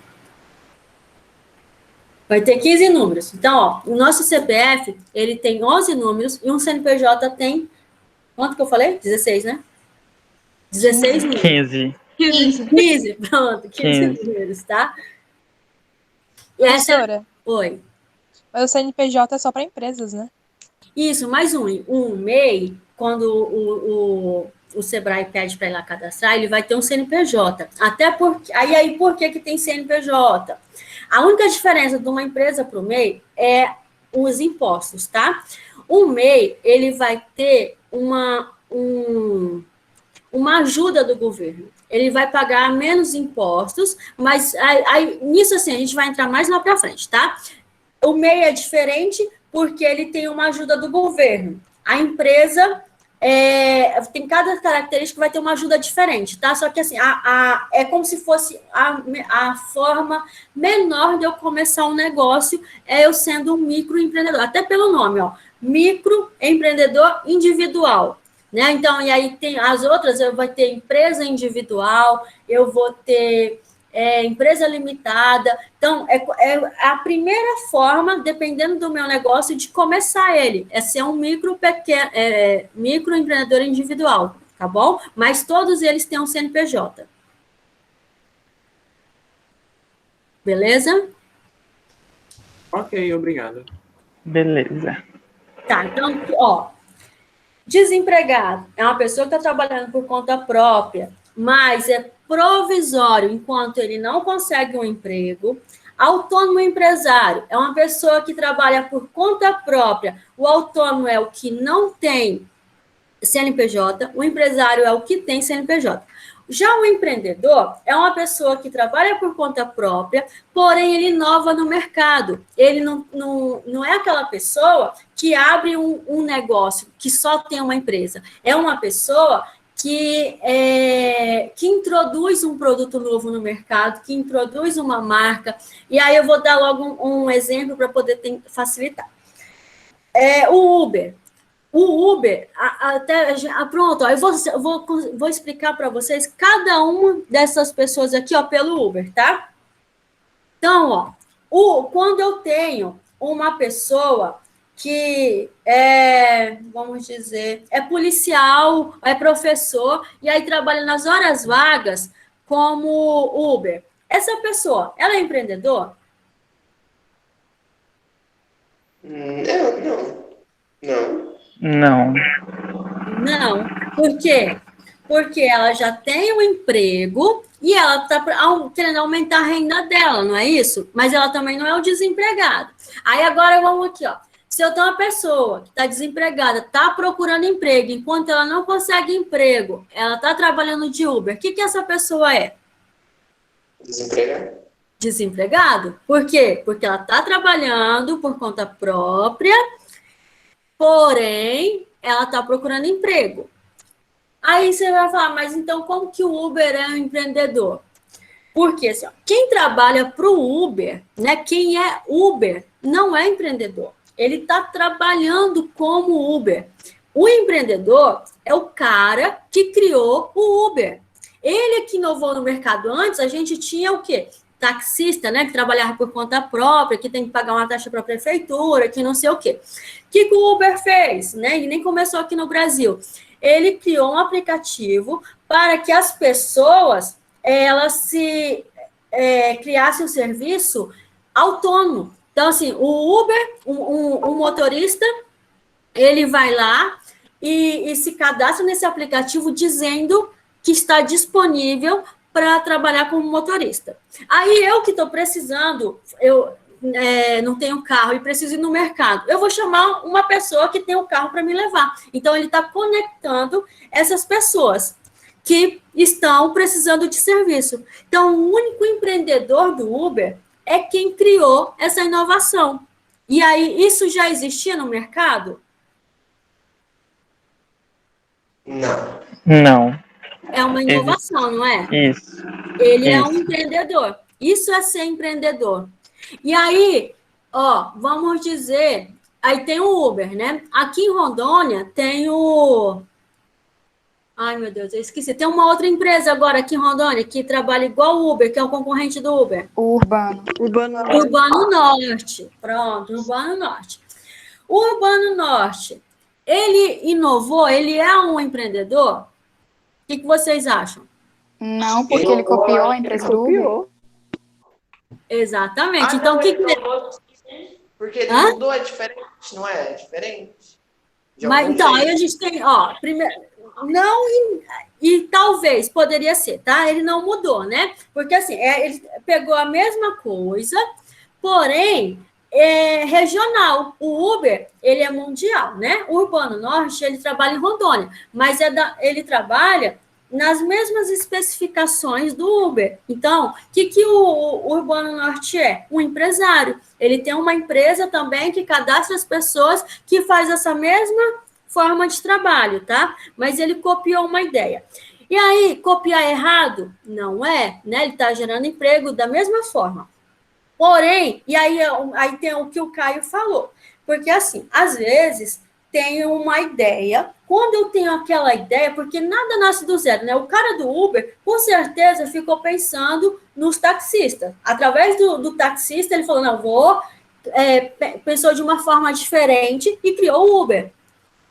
vai ter 15 números. Então, ó, o nosso CPF, ele tem 11 números e um CNPJ tem, quanto que eu falei? 16, né? 16 números. 15, pronto, 15 números, tá? E professora, oi. Mas o CNPJ é só para empresas, né? Isso, mais um MEI, quando o Sebrae pede para ir lá cadastrar, ele vai ter um CNPJ. Até porque, aí por que tem CNPJ? A única diferença de uma empresa para o MEI é os impostos, tá? O MEI, ele vai ter uma ajuda do governo. Ele vai pagar menos impostos, mas aí, nisso, assim, a gente vai entrar mais lá para frente, tá? O MEI é diferente porque ele tem uma ajuda do governo. A empresa tem cada característica que vai ter uma ajuda diferente, tá? Só que, assim, é como se fosse a forma menor de eu começar um negócio, eu sendo um microempreendedor. Até pelo nome, ó, microempreendedor individual. Né? Então, e aí tem as outras, eu vou ter empresa individual, eu vou ter empresa limitada. Então, é a primeira forma, dependendo do meu negócio, de começar ele. É ser um microempreendedor individual, tá bom? Mas todos eles têm um CNPJ. Beleza? Ok, obrigado. Beleza. Tá, então, ó. Desempregado é uma pessoa que está trabalhando por conta própria, mas é provisório enquanto ele não consegue um emprego. Autônomo empresário é uma pessoa que trabalha por conta própria. O autônomo é o que não tem CNPJ, o empresário é o que tem CNPJ. Já o empreendedor é uma pessoa que trabalha por conta própria, porém ele inova no mercado. Ele não é aquela pessoa que abre um negócio, que só tem uma empresa. É uma pessoa que introduz um produto novo no mercado, que introduz uma marca. E aí eu vou dar logo um exemplo para poder facilitar. O Uber. O Uber, pronto, ó, eu vou explicar para vocês cada uma dessas pessoas aqui, ó, pelo Uber, tá? Então, ó, quando eu tenho uma pessoa que é, vamos dizer, é policial, é professor, e aí trabalha nas horas vagas como Uber. Essa pessoa, ela é empreendedor? Não. Não. Por quê? Porque ela já tem um emprego e ela está querendo aumentar a renda dela, não é isso? Mas ela também não é o desempregado. Aí agora vamos aqui, ó. Se eu tenho uma pessoa que está desempregada, está procurando emprego, enquanto ela não consegue emprego, ela está trabalhando de Uber, o que essa pessoa é? Desempregado. Desempregado? Por quê? Porque ela está trabalhando por conta própria, porém, ela está procurando emprego. Aí você vai falar, mas então como que o Uber é um empreendedor? Porque assim, ó, quem trabalha para o Uber, né, quem é Uber, não é empreendedor. Ele está trabalhando como Uber. O empreendedor é o cara que criou o Uber. Ele que inovou no mercado. Antes, a gente tinha o quê? Taxista, né, que trabalhava por conta própria, que tem que pagar uma taxa para a prefeitura, que não sei o quê. O que o Uber fez? Né? E nem começou aqui no Brasil. Ele criou um aplicativo para que as pessoas elas criassem um serviço autônomo. Então, assim, o Uber, um motorista, ele vai lá e se cadastra nesse aplicativo dizendo que está disponível para trabalhar como motorista. Aí eu que estou precisando, eu não tenho carro e preciso ir no mercado, eu vou chamar uma pessoa que tem um carro para me levar. Então, ele está conectando essas pessoas que estão precisando de serviço. Então, o único empreendedor do Uber é quem criou essa inovação. E aí, isso já existia no mercado? Não. É uma inovação, não é? Isso. Ele é um empreendedor. Isso é ser empreendedor. E aí, ó, vamos dizer, aí tem o Uber, né? Aqui em Rondônia tem o... Ai, meu Deus, eu esqueci. Tem uma outra empresa agora aqui em Rondônia que trabalha igual o Uber, que é o concorrente do Uber. Urbano. Urbano Norte. Pronto, Urbano Norte. O Urbano Norte, ele inovou, ele é um empreendedor? O que vocês acham? Não, porque ele copiou a empresa do Uber. Exatamente. Então, o que... Porque ele mudou, é diferente, não é? É diferente. Mas, então, aí a gente tem, ó, primeiro, não e talvez poderia ser, tá? Ele não mudou, né? Porque, assim, ele pegou a mesma coisa, porém, é regional. O Uber, ele é mundial, né? O Urbano Norte, ele trabalha em Rondônia, mas ele trabalha nas mesmas especificações do Uber. Então, o que o Urbano Norte é? Um empresário. Ele tem uma empresa também que cadastra as pessoas que faz essa mesma forma de trabalho, tá? Mas ele copiou uma ideia. E aí, copiar errado? Não é, né? Ele está gerando emprego da mesma forma. Porém, e aí tem o que o Caio falou. Porque, assim, às vezes tem uma ideia. Quando eu tenho aquela ideia, porque nada nasce do zero, né? O cara do Uber, com certeza, ficou pensando nos taxistas. Através do taxista, ele falou, não, pensou de uma forma diferente e criou o Uber.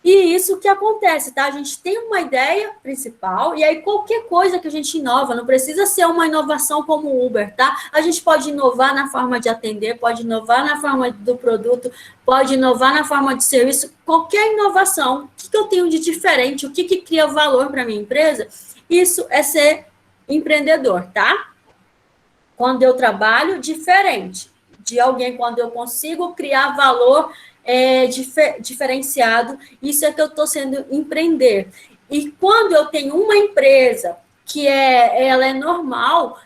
E isso que acontece, tá? A gente tem uma ideia principal, e aí qualquer coisa que a gente inova, não precisa ser uma inovação como o Uber, tá? A gente pode inovar na forma de atender, pode inovar na forma do produto, pode inovar na forma de serviço, qualquer inovação. O que eu tenho de diferente, o que cria valor para a minha empresa, isso é ser empreendedor, tá? Quando eu trabalho diferente de alguém, quando eu consigo criar valor diferenciado, isso é que eu estou sendo empreender. E quando eu tenho uma empresa que ela é normal,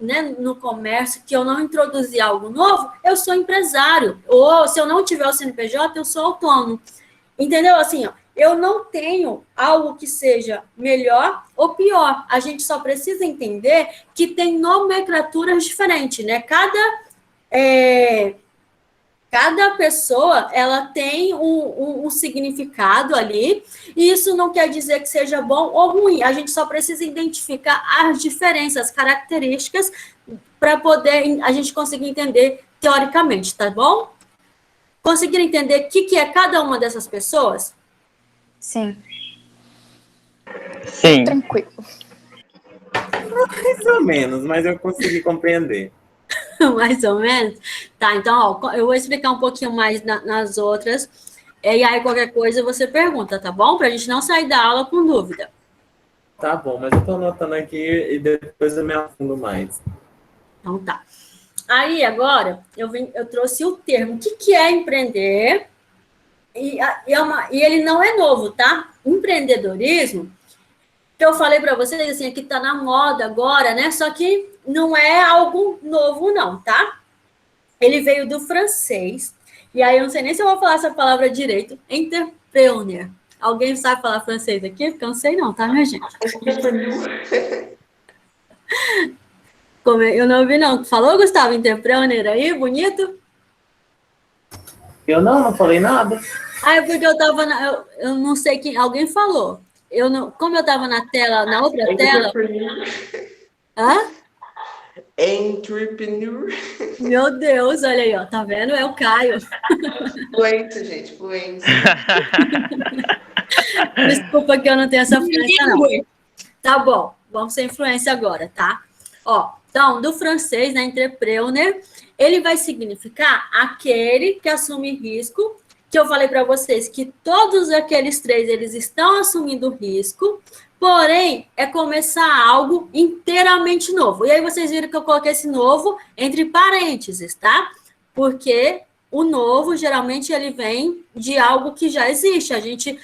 né, no comércio, que eu não introduzi algo novo, eu sou empresário. Ou se eu não tiver o CNPJ, eu sou autônomo. Entendeu? Assim, ó, eu não tenho algo que seja melhor ou pior. A gente só precisa entender que tem nomenclaturas diferentes, né? Cada pessoa, ela tem um significado ali, e isso não quer dizer que seja bom ou ruim, a gente só precisa identificar as diferenças, as características, para poder a gente conseguir entender teoricamente, tá bom? Conseguiram entender o que é cada uma dessas pessoas? Sim. Sim. Tranquilo. Mais ou menos, mas eu consegui compreender. Mais ou menos? Tá, então, ó, eu vou explicar um pouquinho mais nas outras. E aí, qualquer coisa, você pergunta, tá bom? Pra gente não sair da aula com dúvida. Tá bom, mas eu tô anotando aqui e depois eu me afundo mais. Então, tá. Aí, agora, eu trouxe o termo. O que é empreender? E ele não é novo, tá? Empreendedorismo, que eu falei para vocês, assim, que tá na moda agora, né? Só que não é algo novo, não, tá? Ele veio do francês. E aí, eu não sei nem se eu vou falar essa palavra direito. Entrepreneur. Alguém sabe falar francês aqui? Porque eu não sei não, tá, minha gente? Eu não ouvi, não. Falou, Gustavo, entrepreneur aí? Bonito? Eu não falei nada. Ah, é porque eu tava eu não sei quem... Alguém falou. Como eu tava na tela, na outra tela... Hã? Entrepreneur. Meu Deus, olha aí, ó. Tá vendo? É o Caio. Fluência, gente, fluência. Desculpa que eu não tenho essa fluência, não. Tá bom, vamos sem influência agora, tá? Ó, então, do francês, né, entrepreneur, ele vai significar aquele que assume risco, que eu falei para vocês que todos aqueles três, eles estão assumindo risco, porém, é começar algo inteiramente novo. E aí vocês viram que eu coloquei esse novo entre parênteses, tá? Porque o novo, geralmente, ele vem de algo que já existe. A gente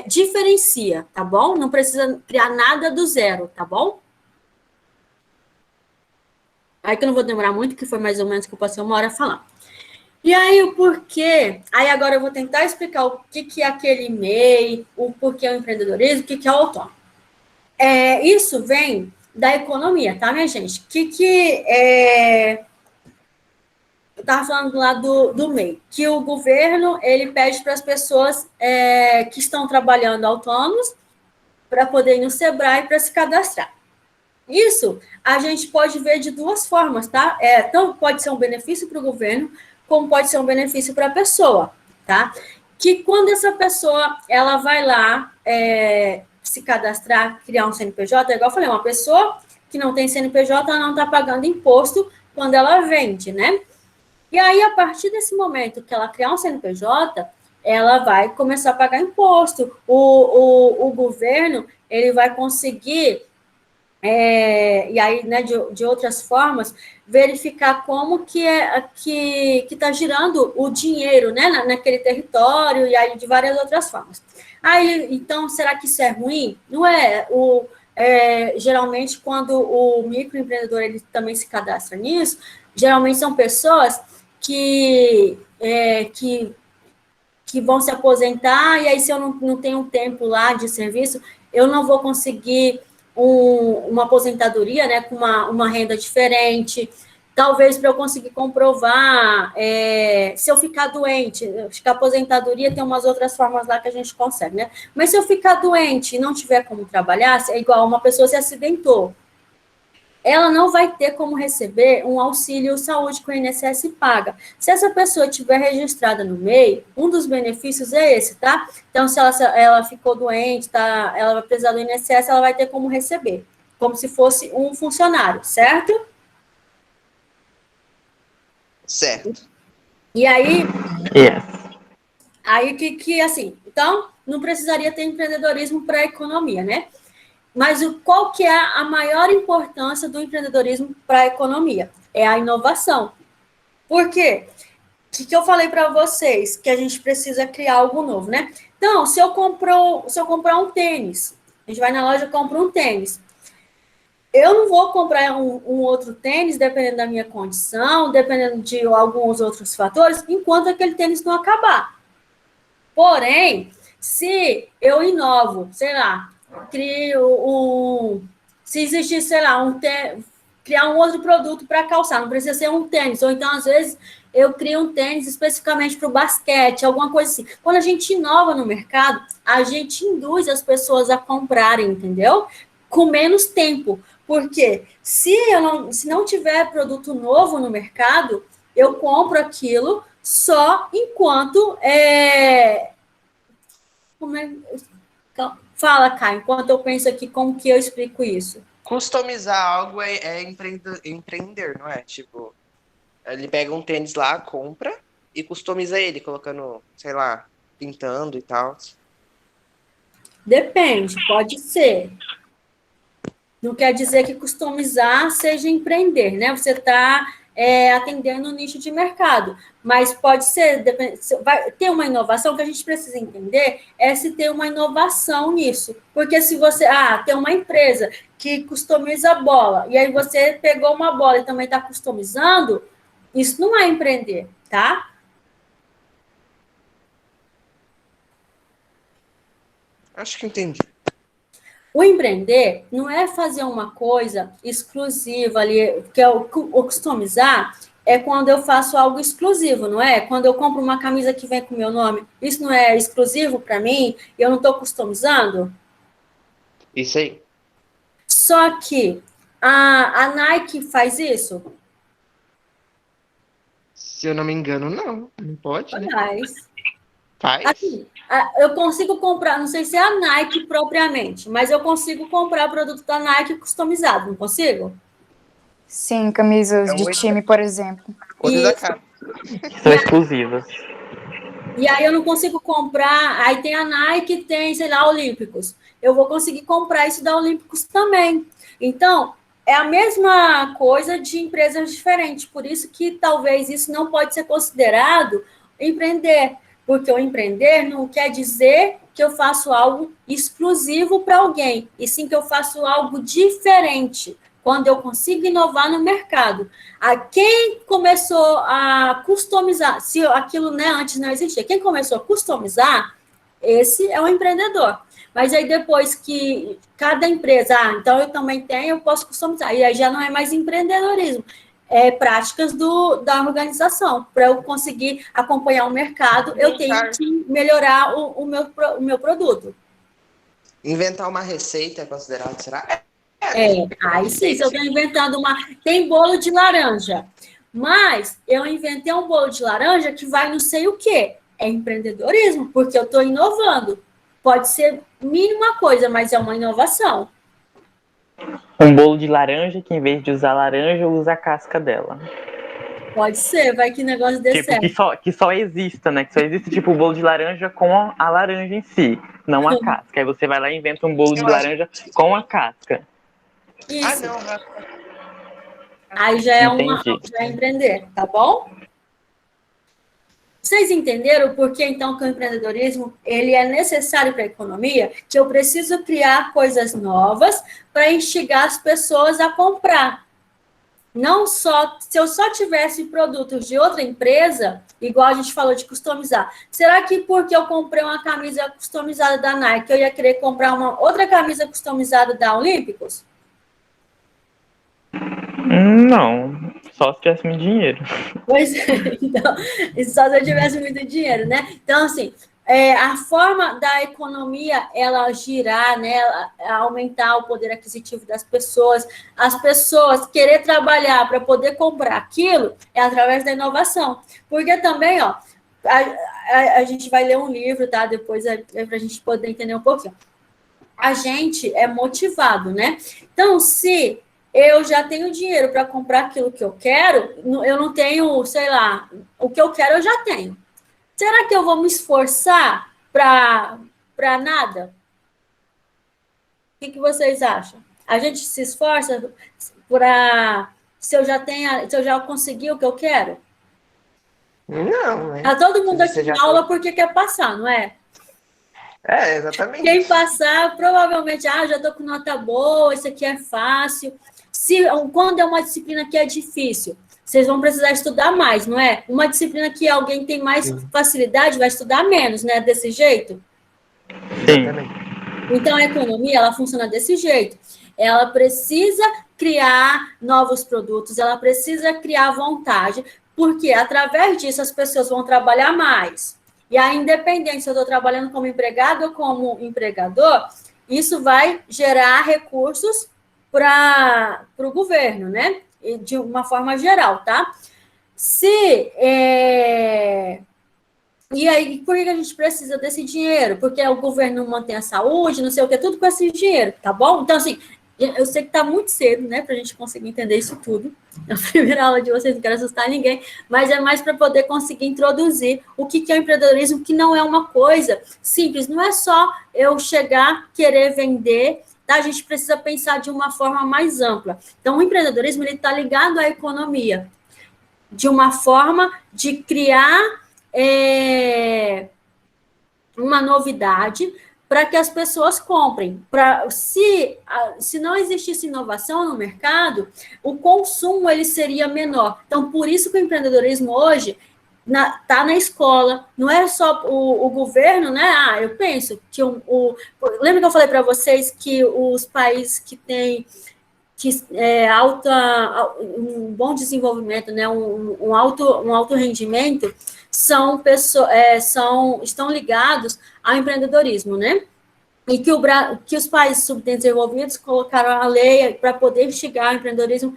diferencia, tá bom? Não precisa criar nada do zero, tá bom? Aí que eu não vou demorar muito, que foi mais ou menos que eu passei uma hora falando. E aí, o porquê? Aí agora eu vou tentar explicar o que é aquele MEI, o porquê é o empreendedorismo, o que é o autônomo. Isso vem da economia, tá, minha gente? Eu estava falando lá do MEI, que o governo, ele pede para as pessoas que estão trabalhando autônomos para poderem ir no Sebrae para se cadastrar. Isso a gente pode ver de duas formas, tá? Então, pode ser um benefício para o governo, como pode ser um benefício para a pessoa, tá? Que quando essa pessoa, ela vai lá se cadastrar, criar um CNPJ, igual eu falei, uma pessoa que não tem CNPJ, ela não está pagando imposto quando ela vende, né? E aí, a partir desse momento que ela criar um CNPJ, ela vai começar a pagar imposto. O governo, ele vai conseguir, e aí, né, de outras formas, verificar como que está girando o dinheiro, né, naquele território, e aí de várias outras formas. Aí, então, será que isso é ruim? Não é. Geralmente, quando o microempreendedor ele também se cadastra nisso, geralmente são pessoas que vão se aposentar, e aí se eu não tenho tempo lá de serviço, eu não vou conseguir uma aposentadoria, né, com uma renda diferente. Talvez para eu conseguir comprovar, se eu ficar doente, acho que a aposentadoria tem umas outras formas lá que a gente consegue, né? Mas se eu ficar doente e não tiver como trabalhar, é igual uma pessoa se acidentou, ela não vai ter como receber um auxílio saúde que o INSS paga. Se essa pessoa estiver registrada no MEI, um dos benefícios é esse, tá? Então, se ela ficou doente, ela vai precisar do INSS, ela vai ter como receber, como se fosse um funcionário, certo? Certo. E aí, Yes. assim, então, não precisaria ter empreendedorismo para a economia, né? Mas qual que é a maior importância do empreendedorismo para a economia? É a inovação. Por quê? O que eu falei para vocês? Que a gente precisa criar algo novo, né? Então, se eu comprar um tênis, a gente vai na loja e compra um tênis. Eu não vou comprar um outro tênis, dependendo da minha condição, dependendo de alguns outros fatores, enquanto aquele tênis não acabar. Porém, se eu inovo, sei lá, se existir, sei lá, criar um outro produto para calçar, não precisa ser um tênis, ou então, às vezes, eu crio um tênis especificamente para o basquete, alguma coisa assim. Quando a gente inova no mercado, a gente induz as pessoas a comprarem, entendeu? Com menos tempo. Porque se não tiver produto novo no mercado, eu compro aquilo só enquanto... Fala, Caio, enquanto eu penso aqui, como que eu explico isso? Customizar algo é empreender, não é? Tipo, ele pega um tênis lá, compra e customiza ele, colocando, sei lá, pintando e tal. Depende, pode ser. Não quer dizer que customizar seja empreender, né? Você está atendendo um nicho de mercado. Mas pode ser, vai ter uma inovação. O que a gente precisa entender é se tem uma inovação nisso. Porque se você tem uma empresa que customiza a bola, e aí você pegou uma bola e também está customizando, isso não é empreender, tá? Acho que entendi. O empreender não é fazer uma coisa exclusiva ali, que é o customizar, é quando eu faço algo exclusivo, não é? Quando eu compro uma camisa que vem com o meu nome, isso não é exclusivo para mim? Eu não estou customizando? Isso aí. Só que a Nike faz isso? Se eu não me engano, não pode, né? Faz. Aqui, eu consigo comprar, não sei se é a Nike propriamente, mas eu consigo comprar produto da Nike customizado, não consigo? Sim, camisas de time, por exemplo. São exclusivas. E aí eu não consigo comprar, aí tem a Nike, tem, sei lá, Olímpicos. Eu vou conseguir comprar isso da Olímpicos também. Então, é a mesma coisa de empresas diferentes, por isso que talvez isso não pode ser considerado empreender, porque o empreender não quer dizer que eu faço algo exclusivo para alguém, e sim que eu faço algo diferente, quando eu consigo inovar no mercado. Quem começou a customizar, se aquilo antes não existia, quem começou a customizar, esse é o empreendedor. Mas aí depois que cada empresa, então eu também tenho, eu posso customizar, e aí já não é mais empreendedorismo, é práticas da organização. Para eu conseguir acompanhar o mercado, eu tenho que melhorar o meu produto. Inventar uma receita é considerado, será? Aí sim, se eu estou inventando tem bolo de laranja, mas eu inventei um bolo de laranja que vai não sei o quê. É empreendedorismo, porque eu estou inovando. Pode ser mínima coisa, mas é uma inovação. Um bolo de laranja que, em vez de usar laranja, usa a casca dela. Pode ser, vai que negócio dê certo. Que só exista, né? Que só existe, tipo, o bolo de laranja com a laranja em si, não a casca. Aí você vai lá e inventa um bolo de laranja com a casca. Isso. Aí já é empreender, tá bom? Vocês entenderam por que, então, que o empreendedorismo ele é necessário para a economia? Que eu preciso criar coisas novas para instigar as pessoas a comprar. Não só, se eu só tivesse produtos de outra empresa, igual a gente falou de customizar, será que porque eu comprei uma camisa customizada da Nike, eu ia querer comprar uma outra camisa customizada da Olímpicos? Não, só se tivesse muito dinheiro. Pois é, então, só se eu tivesse muito dinheiro, né? Então, assim, a forma da economia, ela girar, né, aumentar o poder aquisitivo das pessoas, as pessoas querer trabalhar para poder comprar aquilo, é através da inovação. Porque também, ó, a gente vai ler um livro, tá? Depois para a gente poder entender um pouquinho. A gente é motivado, né? Então, se eu já tenho dinheiro para comprar aquilo que eu quero, eu não tenho, sei lá, o que eu quero eu já tenho. Será que eu vou me esforçar para nada? O que vocês acham? A gente se esforça para se eu já consegui o que eu quero? Não, né? Tá todo mundo aqui na aula porque quer passar, não é? Exatamente. Quem passar, provavelmente, já estou com nota boa, isso aqui é fácil. Quando é uma disciplina que é difícil, vocês vão precisar estudar mais, não é? Uma disciplina que alguém tem mais facilidade vai estudar menos, né? Desse jeito? Sim. Então, a economia, ela funciona desse jeito. Ela precisa criar novos produtos, ela precisa criar vontade, porque através disso as pessoas vão trabalhar mais. E aí, independente se eu estou trabalhando como empregado ou como empregador, isso vai gerar recursos para o governo, né? De uma forma geral, tá? E aí, por que a gente precisa desse dinheiro? Porque o governo mantém a saúde, não sei o que, tudo com esse dinheiro, tá bom? Então, assim, eu sei que está muito cedo, né, para a gente conseguir entender isso tudo. Na primeira aula de vocês, não quero assustar ninguém, mas é mais para poder conseguir introduzir o que é o empreendedorismo, que não é uma coisa simples, não é só eu chegar, querer vender, tá? A gente precisa pensar de uma forma mais ampla. Então, o empreendedorismo está ligado à economia, de uma forma de criar uma novidade para que as pessoas comprem. Se não existisse inovação no mercado, o consumo ele seria menor. Então, por isso que o empreendedorismo hoje está na escola, não é só o governo, né? Eu penso que lembra que eu falei para vocês que os países que têm um bom desenvolvimento, né? um alto rendimento, estão ligados ao empreendedorismo, né? E que os países subdesenvolvidos colocaram a lei para poder instigar o empreendedorismo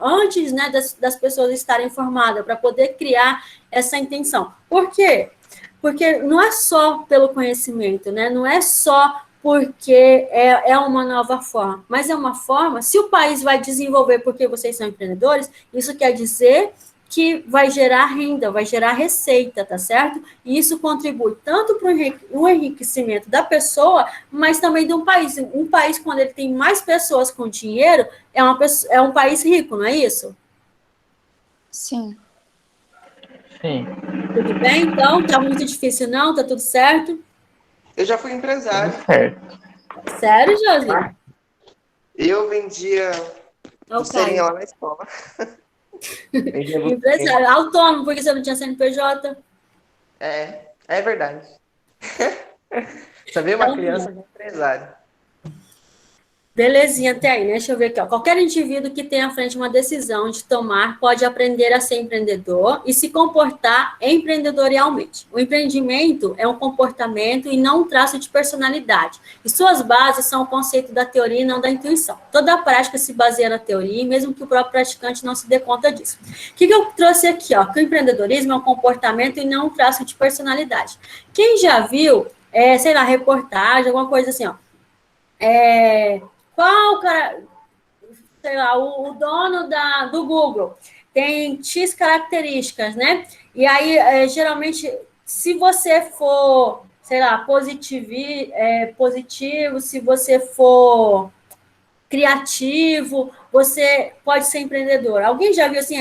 antes, né, das pessoas estarem informadas, para poder criar essa intenção. Por quê? Porque não é só pelo conhecimento, né? Não é só porque é uma nova forma, mas é uma forma, se o país vai desenvolver porque vocês são empreendedores, isso quer dizer que vai gerar renda, vai gerar receita, tá certo? E isso contribui tanto para o enriquecimento da pessoa, mas também de um país. Um país, quando ele tem mais pessoas com dinheiro, é um país rico, não é isso? Sim. Sim. Tudo bem, então? Tá muito difícil, não? Tá tudo certo? Eu já fui empresário. Tudo certo. Sério, Josi? Eu vendia pulseirinha lá na escola. Empresário, autônomo, porque você não tinha CNPJ? É verdade. Só veio uma criança de empresário. Belezinha até aí, né? Deixa eu ver aqui. Ó. Qualquer indivíduo que tenha à frente uma decisão de tomar pode aprender a ser empreendedor e se comportar empreendedorialmente. O empreendimento é um comportamento e não um traço de personalidade. E suas bases são o conceito da teoria e não da intuição. Toda a prática se baseia na teoria, mesmo que o próprio praticante não se dê conta disso. O que eu trouxe aqui? Ó? Que o empreendedorismo é um comportamento e não um traço de personalidade. Quem já viu, sei lá, reportagem, alguma coisa assim, ó. Qual cara, sei lá, o dono do Google tem X características, né? E aí, geralmente, se você for, sei lá, positivo, se você for criativo, você pode ser empreendedor. Alguém já viu assim,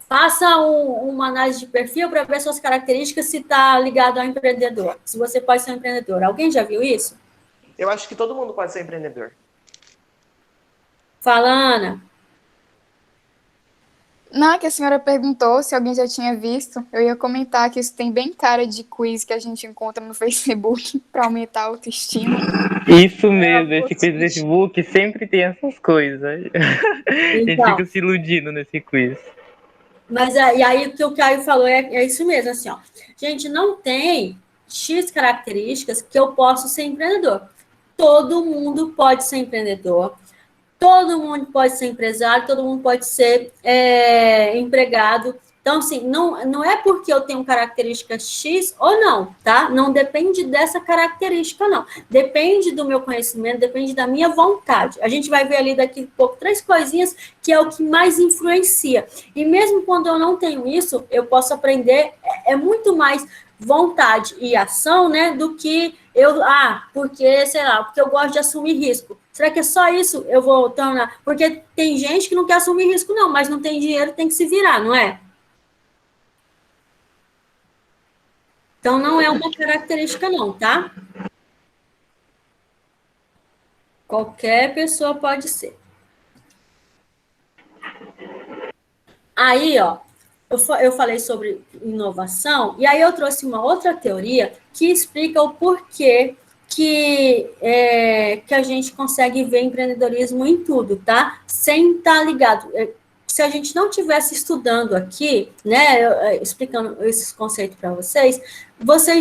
faça uma análise de perfil para ver suas características se está ligado ao empreendedor, se você pode ser um empreendedor. Alguém já viu isso? Eu acho que todo mundo pode ser empreendedor. Fala, Ana. Não, é que a senhora perguntou se alguém já tinha visto. Eu ia comentar que isso tem bem cara de quiz que a gente encontra no Facebook para aumentar a autoestima. Isso mesmo, esse quiz do Facebook sempre tem essas coisas. A gente fica se iludindo nesse quiz. Mas e aí o que o Caio falou é isso mesmo, assim, ó. Gente, não tem X características que eu posso ser empreendedor. Todo mundo pode ser empreendedor, todo mundo pode ser empresário, todo mundo pode ser empregado. Então, assim, não é porque eu tenho característica X ou não, tá? Não depende dessa característica, não. Depende do meu conhecimento, depende da minha vontade. A gente vai ver ali daqui a pouco 3 coisinhas que é o que mais influencia. E mesmo quando eu não tenho isso, eu posso aprender, muito mais vontade e ação, né, do que porque, sei lá, porque eu gosto de assumir risco. Será que é só isso eu vou tornar? Porque tem gente que não quer assumir risco, não, mas não tem dinheiro, tem que se virar, não é? Então, não é uma característica, não, tá? Qualquer pessoa pode ser. Aí, ó, eu falei sobre inovação, e aí eu trouxe uma outra teoria que explica o porquê que a gente consegue ver empreendedorismo em tudo, tá? Sem estar ligado. Se a gente não estivesse estudando aqui, né, explicando esses conceitos para vocês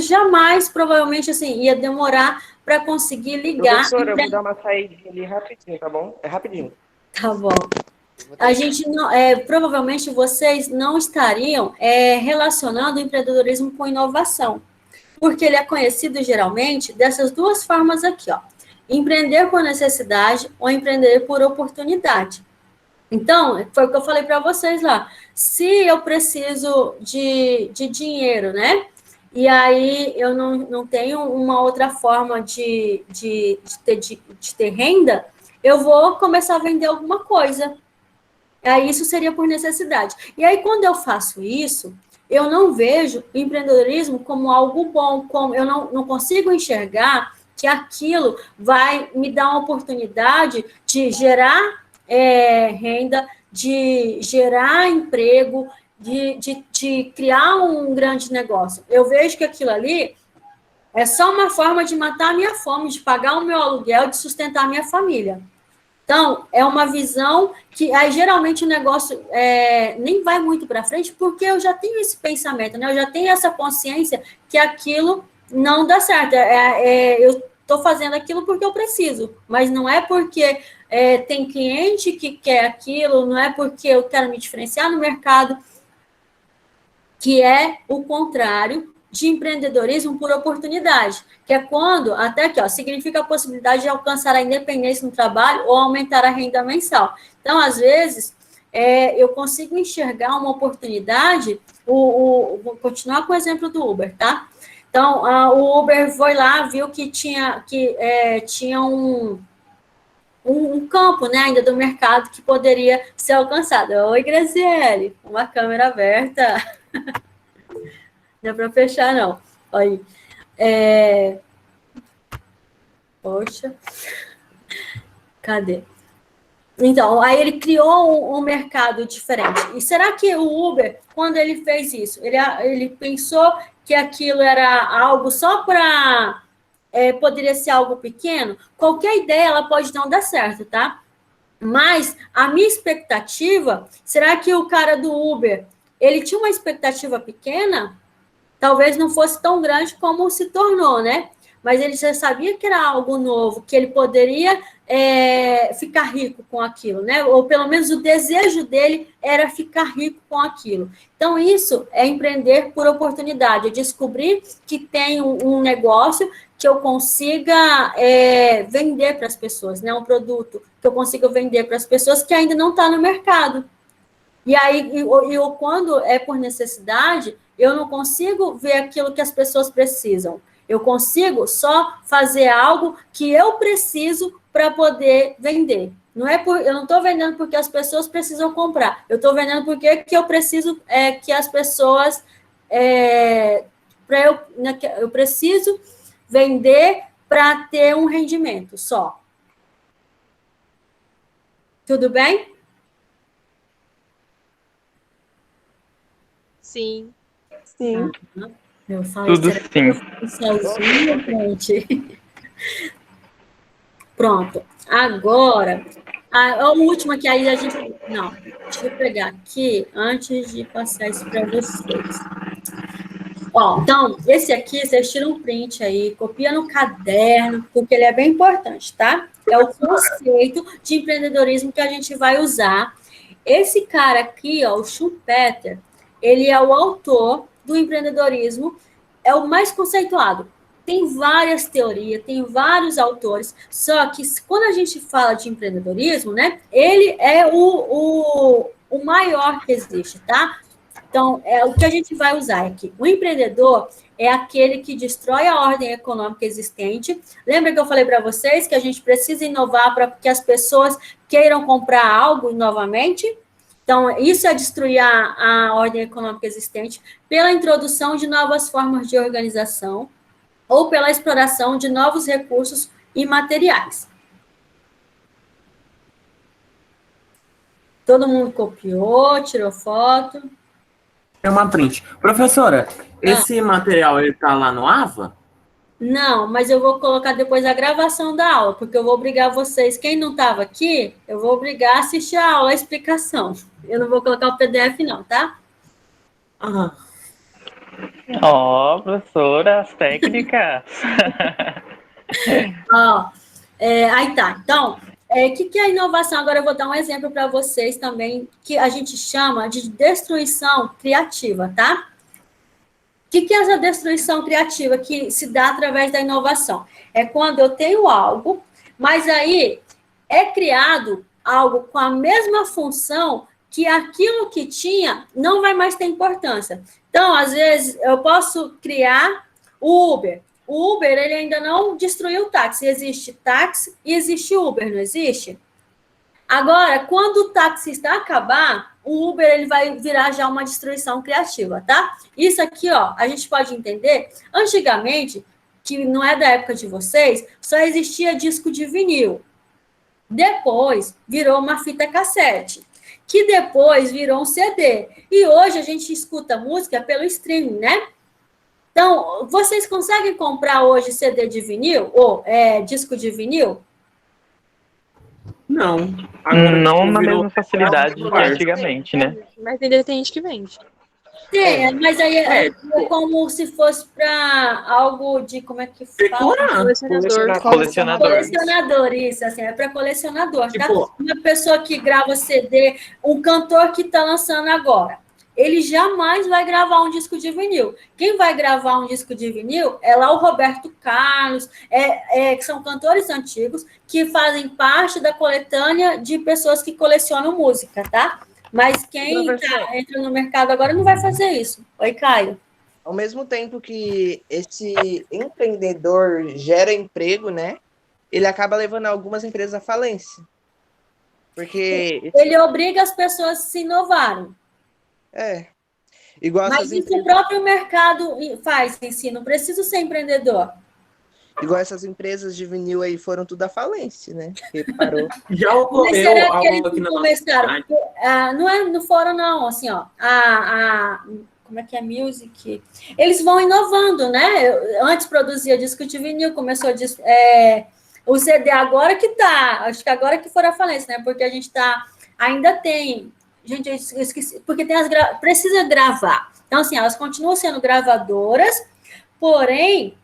jamais, provavelmente, assim, ia demorar para conseguir ligar... Professora, eu vou dar uma saída ali rapidinho, tá bom? É rapidinho. Tá bom. A gente não, provavelmente vocês não estariam relacionando o empreendedorismo com inovação, porque ele é conhecido geralmente dessas duas formas aqui, ó. Empreender por necessidade ou empreender por oportunidade. Então, foi o que eu falei para vocês lá. Se eu preciso de dinheiro, né? E aí eu não tenho uma outra forma de ter renda, eu vou começar a vender alguma coisa. Aí isso seria por necessidade. E aí, quando eu faço isso, eu não vejo o empreendedorismo como algo bom, como eu não consigo enxergar que aquilo vai me dar uma oportunidade de gerar renda, de gerar emprego, de criar um grande negócio. Eu vejo que aquilo ali é só uma forma de matar a minha fome, de pagar o meu aluguel, de sustentar a minha família. Então, é uma visão que aí geralmente o negócio nem vai muito para frente, porque eu já tenho esse pensamento, né? Eu já tenho essa consciência que aquilo não dá certo. Eu estou fazendo aquilo porque eu preciso, mas não é porque tem cliente que quer aquilo, não é porque eu quero me diferenciar no mercado, que é o contrário de empreendedorismo por oportunidade, que é quando, até aqui, ó, significa a possibilidade de alcançar a independência no trabalho ou aumentar a renda mensal. Então, às vezes, eu consigo enxergar uma oportunidade, vou continuar com o exemplo do Uber, tá? Então, o Uber foi lá, viu que tinha um campo, né, ainda do mercado que poderia ser alcançado. Oi, Graziele, uma câmera aberta. Não é para fechar, não. Olha aí. Poxa. Cadê? Então, aí ele criou um mercado diferente. E será que o Uber, quando ele fez isso, ele pensou que aquilo era algo só para... poderia ser algo pequeno? Qualquer ideia, ela pode não dar certo, tá? Mas a minha expectativa, será que o cara do Uber, ele tinha uma expectativa pequena? Talvez não fosse tão grande como se tornou, né? Mas ele já sabia que era algo novo, que ele poderia ficar rico com aquilo, né? Ou pelo menos o desejo dele era ficar rico com aquilo. Então, isso é empreender por oportunidade, é descobrir que tem um negócio que eu consiga vender para as pessoas, né? Um produto que eu consiga vender para as pessoas que ainda não está no mercado. E aí, quando é por necessidade, eu não consigo ver aquilo que as pessoas precisam. Eu consigo só fazer algo que eu preciso para poder vender. Eu não estou vendendo porque as pessoas precisam comprar. Eu estou vendendo porque que eu preciso que as pessoas... eu preciso vender para ter um rendimento só. Tudo bem? Sim. Sim. Eu falo, Tudo sim. Sozinho, gente. Pronto. Agora, a última que aí a gente... Não, deixa eu pegar aqui antes de passar isso para vocês. Ó, então, esse aqui, vocês tiram um print aí, copia no caderno, porque ele é bem importante, tá? É o conceito de empreendedorismo que a gente vai usar. Esse cara aqui, ó, o Schumpeter, ele é o autor do empreendedorismo, é o mais conceituado. Tem várias teorias, tem vários autores, só que quando a gente fala de empreendedorismo, né, ele é o maior que existe, tá? Então, o que a gente vai usar aqui. O empreendedor é aquele que destrói a ordem econômica existente. Lembra que eu falei para vocês que a gente precisa inovar para que as pessoas queiram comprar algo novamente? Então, isso é destruir a ordem econômica existente pela introdução de novas formas de organização ou pela exploração de novos recursos e materiais. Todo mundo copiou, tirou foto. É uma print. Professora, esse material, ele tá lá no AVA? Não, mas eu vou colocar depois a gravação da aula, porque eu vou obrigar vocês, quem não estava aqui, eu vou obrigar a assistir a aula, a explicação. Eu não vou colocar o PDF não, tá? Ó, professora, as técnicas. Aí tá. Então, Que é a inovação? Agora eu vou dar um exemplo para vocês também, que a gente chama de destruição criativa, tá? O que é essa destruição criativa que se dá através da inovação? É quando eu tenho algo, mas aí é criado algo com a mesma função que aquilo que tinha não vai mais ter importância. Então, às vezes, eu posso criar o Uber. O Uber, ele ainda não destruiu o táxi. Existe táxi e existe Uber, não existe? Agora, quando o taxista acabar, o Uber ele vai virar já uma destruição criativa, tá? Isso aqui, ó, a gente pode entender. Antigamente, que não é da época de vocês, só existia disco de vinil. Depois, virou uma fita cassete, que depois virou um CD. E hoje a gente escuta música pelo streaming, né? Então, vocês conseguem comprar hoje CD de vinil? Ou disco de vinil? Não. Agora, não na mesma facilidade que antigamente, né? Mas ainda tem gente que vende. Tem, mas aí é como se fosse para algo de, como é que fala? Colecionador, isso, assim, é para colecionador, tá? Uma pessoa que grava CD, um cantor que está lançando agora, ele jamais vai gravar um disco de vinil. Quem vai gravar um disco de vinil é lá o Roberto Carlos, que são cantores antigos que fazem parte da coletânea de pessoas que colecionam música, tá? Mas quem entra no mercado agora não vai fazer isso. Oi, Caio. Ao mesmo tempo que esse empreendedor gera emprego, né? Ele acaba levando algumas empresas à falência. Porque... Ele obriga as pessoas a se inovarem. Igual mas isso o próprio mercado faz em si, não precisa ser empreendedor. Igual essas empresas de vinil aí foram tudo à falência, né? Porque parou. Já ocorreu. Mas será que eles começaram? Não foram, não. Assim, ó. Como é que é music? Eles vão inovando, né? Antes produzia disco de vinil, começou o CD agora que tá. Acho que agora que foram à falência, né? Porque a gente tá. Ainda tem. Gente, eu esqueci. Porque precisa gravar. Então, assim, elas continuam sendo gravadoras, porém.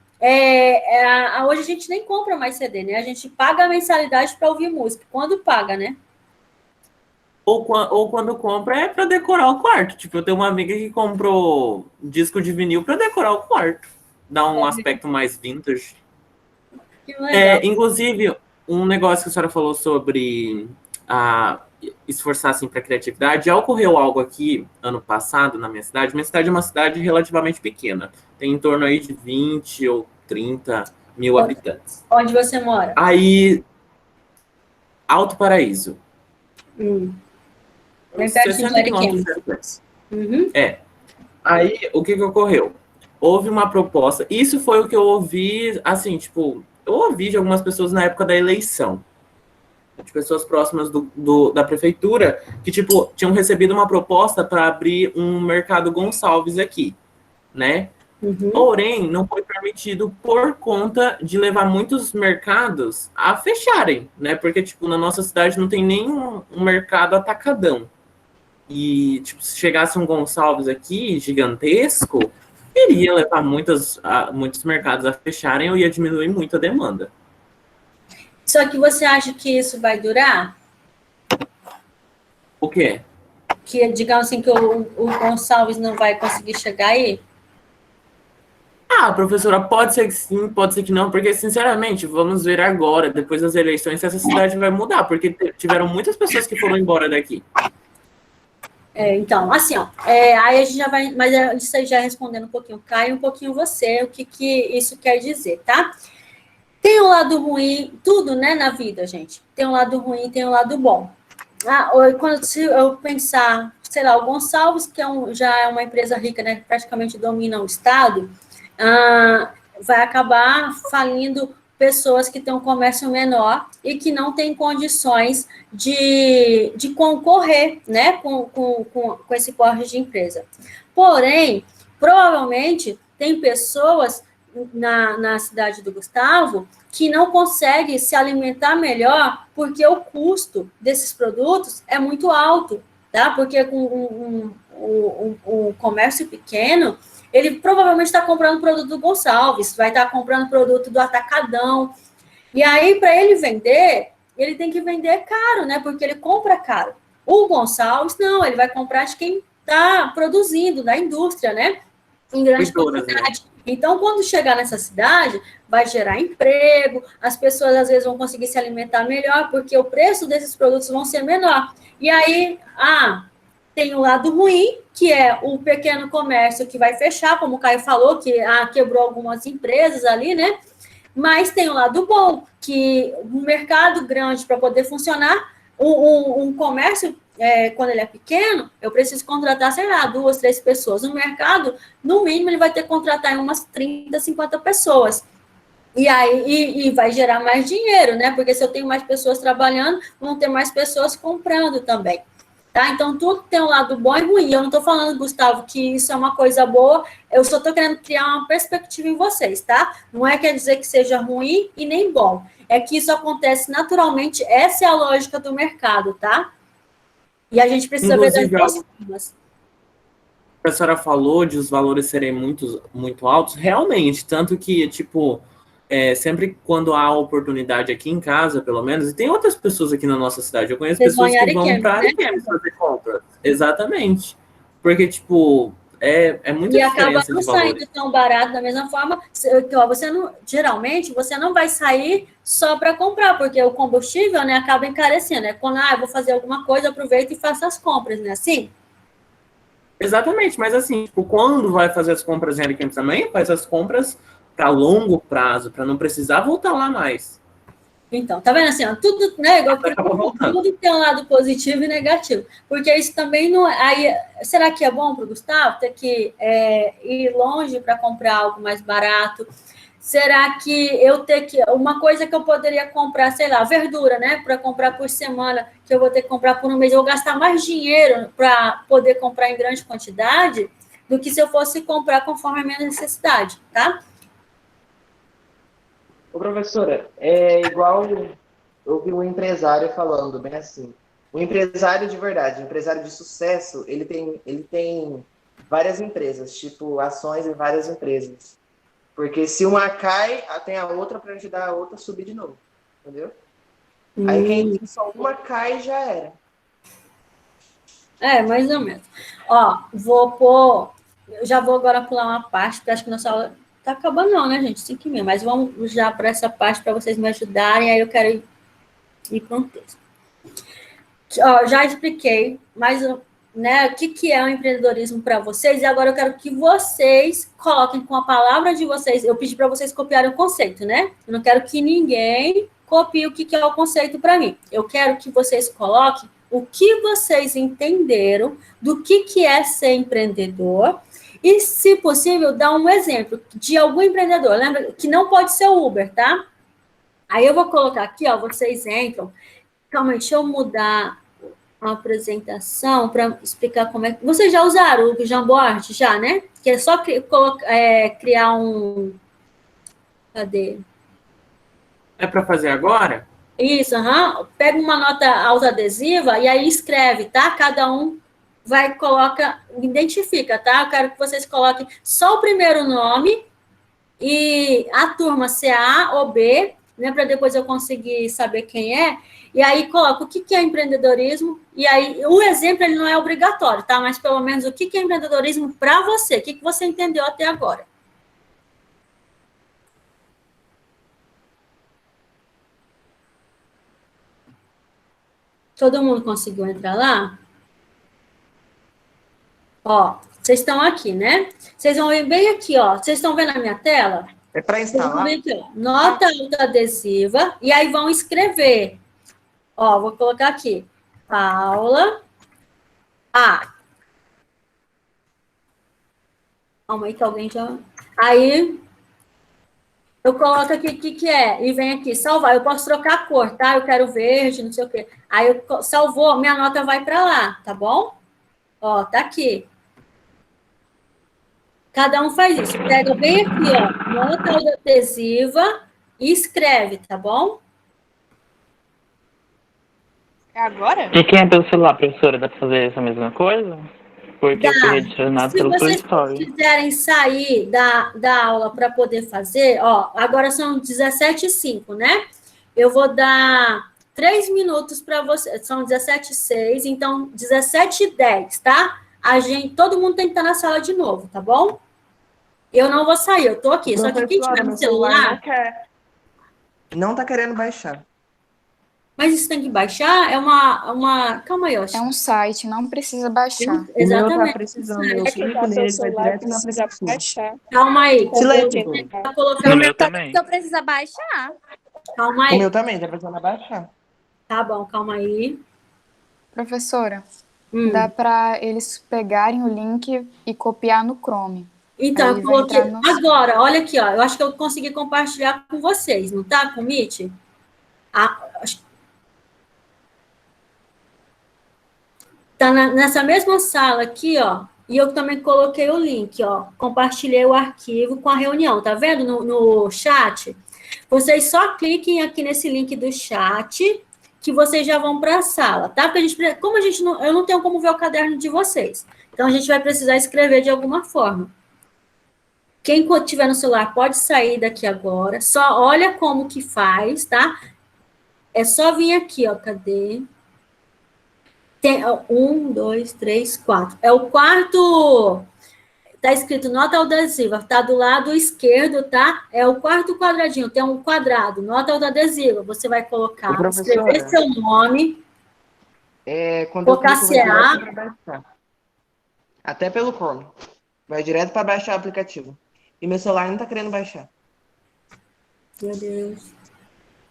Hoje a gente nem compra mais CD, né? A gente paga a mensalidade para ouvir música. Quando paga, né? Ou quando compra é para decorar o quarto. Tipo, eu tenho uma amiga que comprou disco de vinil para decorar o quarto. Dá um aspecto mais vintage. Que legal. Inclusive, um negócio que a senhora falou sobre esforçar assim, para criatividade. Já ocorreu algo aqui ano passado na minha cidade. Minha cidade é uma cidade relativamente pequena. Tem em torno aí de 20 ou 30 mil habitantes. Onde você mora? Aí, Alto Paraíso. 60 quilômetros. Aí, o que ocorreu? Houve uma proposta. Isso foi o que eu ouvi, assim, tipo... Eu ouvi de algumas pessoas na época da eleição. De pessoas próximas da prefeitura, que, tipo, tinham recebido uma proposta para abrir um mercado Gonçalves aqui, né? Porém, não foi permitido por conta de levar muitos mercados a fecharem, né? Porque, tipo, na nossa cidade não tem nenhum mercado atacadão. E, tipo, se chegasse um Gonçalves aqui, gigantesco, iria levar muitos mercados a fecharem ou ia diminuir muito a demanda. Só que você acha que isso vai durar? O quê? Que, digamos assim, que o Gonçalves não vai conseguir chegar aí? Professora, pode ser que sim, pode ser que não, porque, sinceramente, vamos ver agora, depois das eleições, se essa cidade vai mudar, porque tiveram muitas pessoas que foram embora daqui. Então, assim, ó, aí a gente já vai, mas isso aí já respondendo um pouquinho, Caio, um pouquinho você, o que isso quer dizer, tá? Tem um lado ruim, tudo, né, na vida, gente. Tem um lado ruim, tem um lado bom. Se eu pensar, sei lá, o Gonçalves, que já é uma empresa rica, né, que praticamente domina o estado, vai acabar falindo pessoas que têm um comércio menor e que não têm condições de concorrer, né, com esse porte de empresa. Porém, provavelmente, tem pessoas na cidade do Gustavo que não conseguem se alimentar melhor porque o custo desses produtos é muito alto, tá? Porque com um comércio pequeno, ele provavelmente está comprando produto do Gonçalves, vai estar comprando produto do Atacadão. E aí, para ele vender, ele tem que vender caro, né? Porque ele compra caro. O Gonçalves, não, ele vai comprar de quem está produzindo, da indústria, né? Em grande quantidade. Então, quando chegar nessa cidade, vai gerar emprego, as pessoas às vezes vão conseguir se alimentar melhor, porque o preço desses produtos vão ser menor. E aí, tem o lado ruim, que é o pequeno comércio que vai fechar, como o Caio falou, que quebrou algumas empresas ali, né? Mas tem o lado bom, que o mercado grande, para poder funcionar, um comércio, quando ele é pequeno, eu preciso contratar, sei lá, 2, 3 pessoas. No mercado, no mínimo, ele vai ter que contratar umas 30, 50 pessoas. E aí vai gerar mais dinheiro, né? Porque se eu tenho mais pessoas trabalhando, vão ter mais pessoas comprando também. Tá? Então, tudo tem um lado bom e ruim. Eu não estou falando, Gustavo, que isso é uma coisa boa, eu só estou querendo criar uma perspectiva em vocês, tá? Não quer dizer que seja ruim e nem bom. É que isso acontece naturalmente, essa é a lógica do mercado, tá? E a gente precisa ver das duas formas. A senhora falou de os valores serem muito, muito altos, realmente, tanto que, tipo, sempre quando há oportunidade aqui em casa, pelo menos, e tem outras pessoas aqui na nossa cidade, eu conheço pessoas que vão para Ariquemes fazer compras. Exatamente. Porque, tipo, é muita diferença de valores. E acaba não saindo tão barato da mesma forma. Geralmente, você não vai sair só para comprar, porque o combustível, né, acaba encarecendo. Quando eu vou fazer alguma coisa, aproveito e faço as compras, né? Assim? Exatamente, mas assim, tipo, quando vai fazer as compras em Ariquemes também, faz as compras para longo prazo, para não precisar voltar lá mais. Então, tá vendo assim, ó, tudo, né, tudo tem um lado positivo e negativo, porque isso também não aí, será que é bom para o Gustavo ter que ir longe para comprar algo mais barato? Será que eu ter que, uma coisa que eu poderia comprar, sei lá, verdura, né, para comprar por semana, que eu vou ter que comprar por um mês, eu vou gastar mais dinheiro para poder comprar em grande quantidade do que se eu fosse comprar conforme a minha necessidade, tá? Ô, professora, é igual eu vi um empresário falando bem assim. O empresário de verdade, o empresário de sucesso, ele tem várias empresas, tipo ações em várias empresas. Porque se uma cai, tem a outra para ajudar a outra a subir de novo. Entendeu? Aí quem tem só uma cai já era. Mais ou menos. Ó, eu já vou agora pular uma parte, porque acho que nossa aula tá acabando não, né, gente? 5h30, mas vamos já para essa parte para vocês me ajudarem, aí eu quero ir para um texto. Ó, já expliquei, mas, né, o que é o empreendedorismo para vocês, e agora eu quero que vocês coloquem com a palavra de vocês, eu pedi para vocês copiarem o conceito, né? Eu não quero que ninguém copie o que é o conceito para mim. Eu quero que vocês coloquem o que vocês entenderam do que é ser empreendedor, e, se possível, dar um exemplo de algum empreendedor. Lembra que não pode ser o Uber, tá? Aí eu vou colocar aqui, ó, vocês entram. Calma aí, deixa eu mudar a apresentação para explicar como é que... Vocês já usaram o Jamboard? Já, né? Que é só criar um... Cadê? É para fazer agora? Isso, pega uma nota autoadesiva e aí escreve, tá? Cada um identifica, tá? Eu quero que vocês coloquem só o primeiro nome e a turma, se é A ou B, né? Para depois eu conseguir saber quem é. E aí coloca o que é empreendedorismo. E aí o exemplo ele não é obrigatório, tá? Mas pelo menos o que é empreendedorismo para você? O que você entendeu até agora? Todo mundo conseguiu entrar lá? Ó, vocês estão aqui, né? Vocês vão ver bem aqui, ó. Vocês estão vendo a minha tela? É para instalar. Aqui, ó. Nota autoadesiva. E aí vão escrever. Ó, vou colocar aqui. Paula A. Calma aí que alguém já... Aí, eu coloco aqui o que é. E vem aqui, salvar. Eu posso trocar a cor, tá? Eu quero verde, não sei o quê. Aí, salvou, minha nota vai para lá, tá bom? Ó, tá aqui. Cada um faz isso. Pega bem aqui, ó, nota adesiva e escreve, tá bom? É agora? E quem é pelo celular, professora, dá para fazer essa mesma coisa? Porque eu fui redirecionado pelo Play Store. Se vocês quiserem sair da aula para poder fazer, ó, agora são 17h05, né? Eu vou dar 3 minutos para você. São 17h06, então 17h10, tá? Todo mundo tem que estar na sala de novo, tá bom? Eu não vou sair, eu tô aqui. Só que quem tiver no meu celular não celular... quer. Não tá querendo baixar. Mas isso tem que baixar? É uma... Calma aí, É um site, não precisa baixar. O meu tá Exatamente. precisando. Eu É quem clico tá no seu nele, vai celular direto no precisa aplicativo. baixar. Calma aí. Silêncio. Vou colocar... No meu também. Então precisa baixar. Calma O aí. meu também, tá precisando baixar. Tá bom, calma aí. Professora, dá para eles pegarem o link e copiar no Chrome. Então, Aí eu vai coloquei... entrar no... Agora, olha aqui, ó. Eu acho que eu consegui compartilhar com vocês, não tá? Com o Meet? Tá nessa mesma sala aqui, ó. E eu também coloquei o link, ó. Compartilhei o arquivo com a reunião, tá vendo no chat? Vocês só cliquem aqui nesse link do chat que vocês já vão para a sala, tá? Porque como eu não tenho como ver o caderno de vocês. Então, a gente vai precisar escrever de alguma forma. Quem tiver no celular pode sair daqui agora. Só olha como que faz, tá? É só vir aqui, ó. Cadê? Tem 1, 2, 3, 4. É o quarto. Tá escrito nota adesiva. Tá do lado esquerdo, tá? É o quarto quadradinho. Tem um quadrado, nota adesiva. Você vai colocar, escrever seu nome. Quando eu colocar clico, vai CA. direto pra baixar. Até pelo Chrome. Vai direto para baixar o aplicativo. E meu celular não tá querendo baixar. Meu Deus.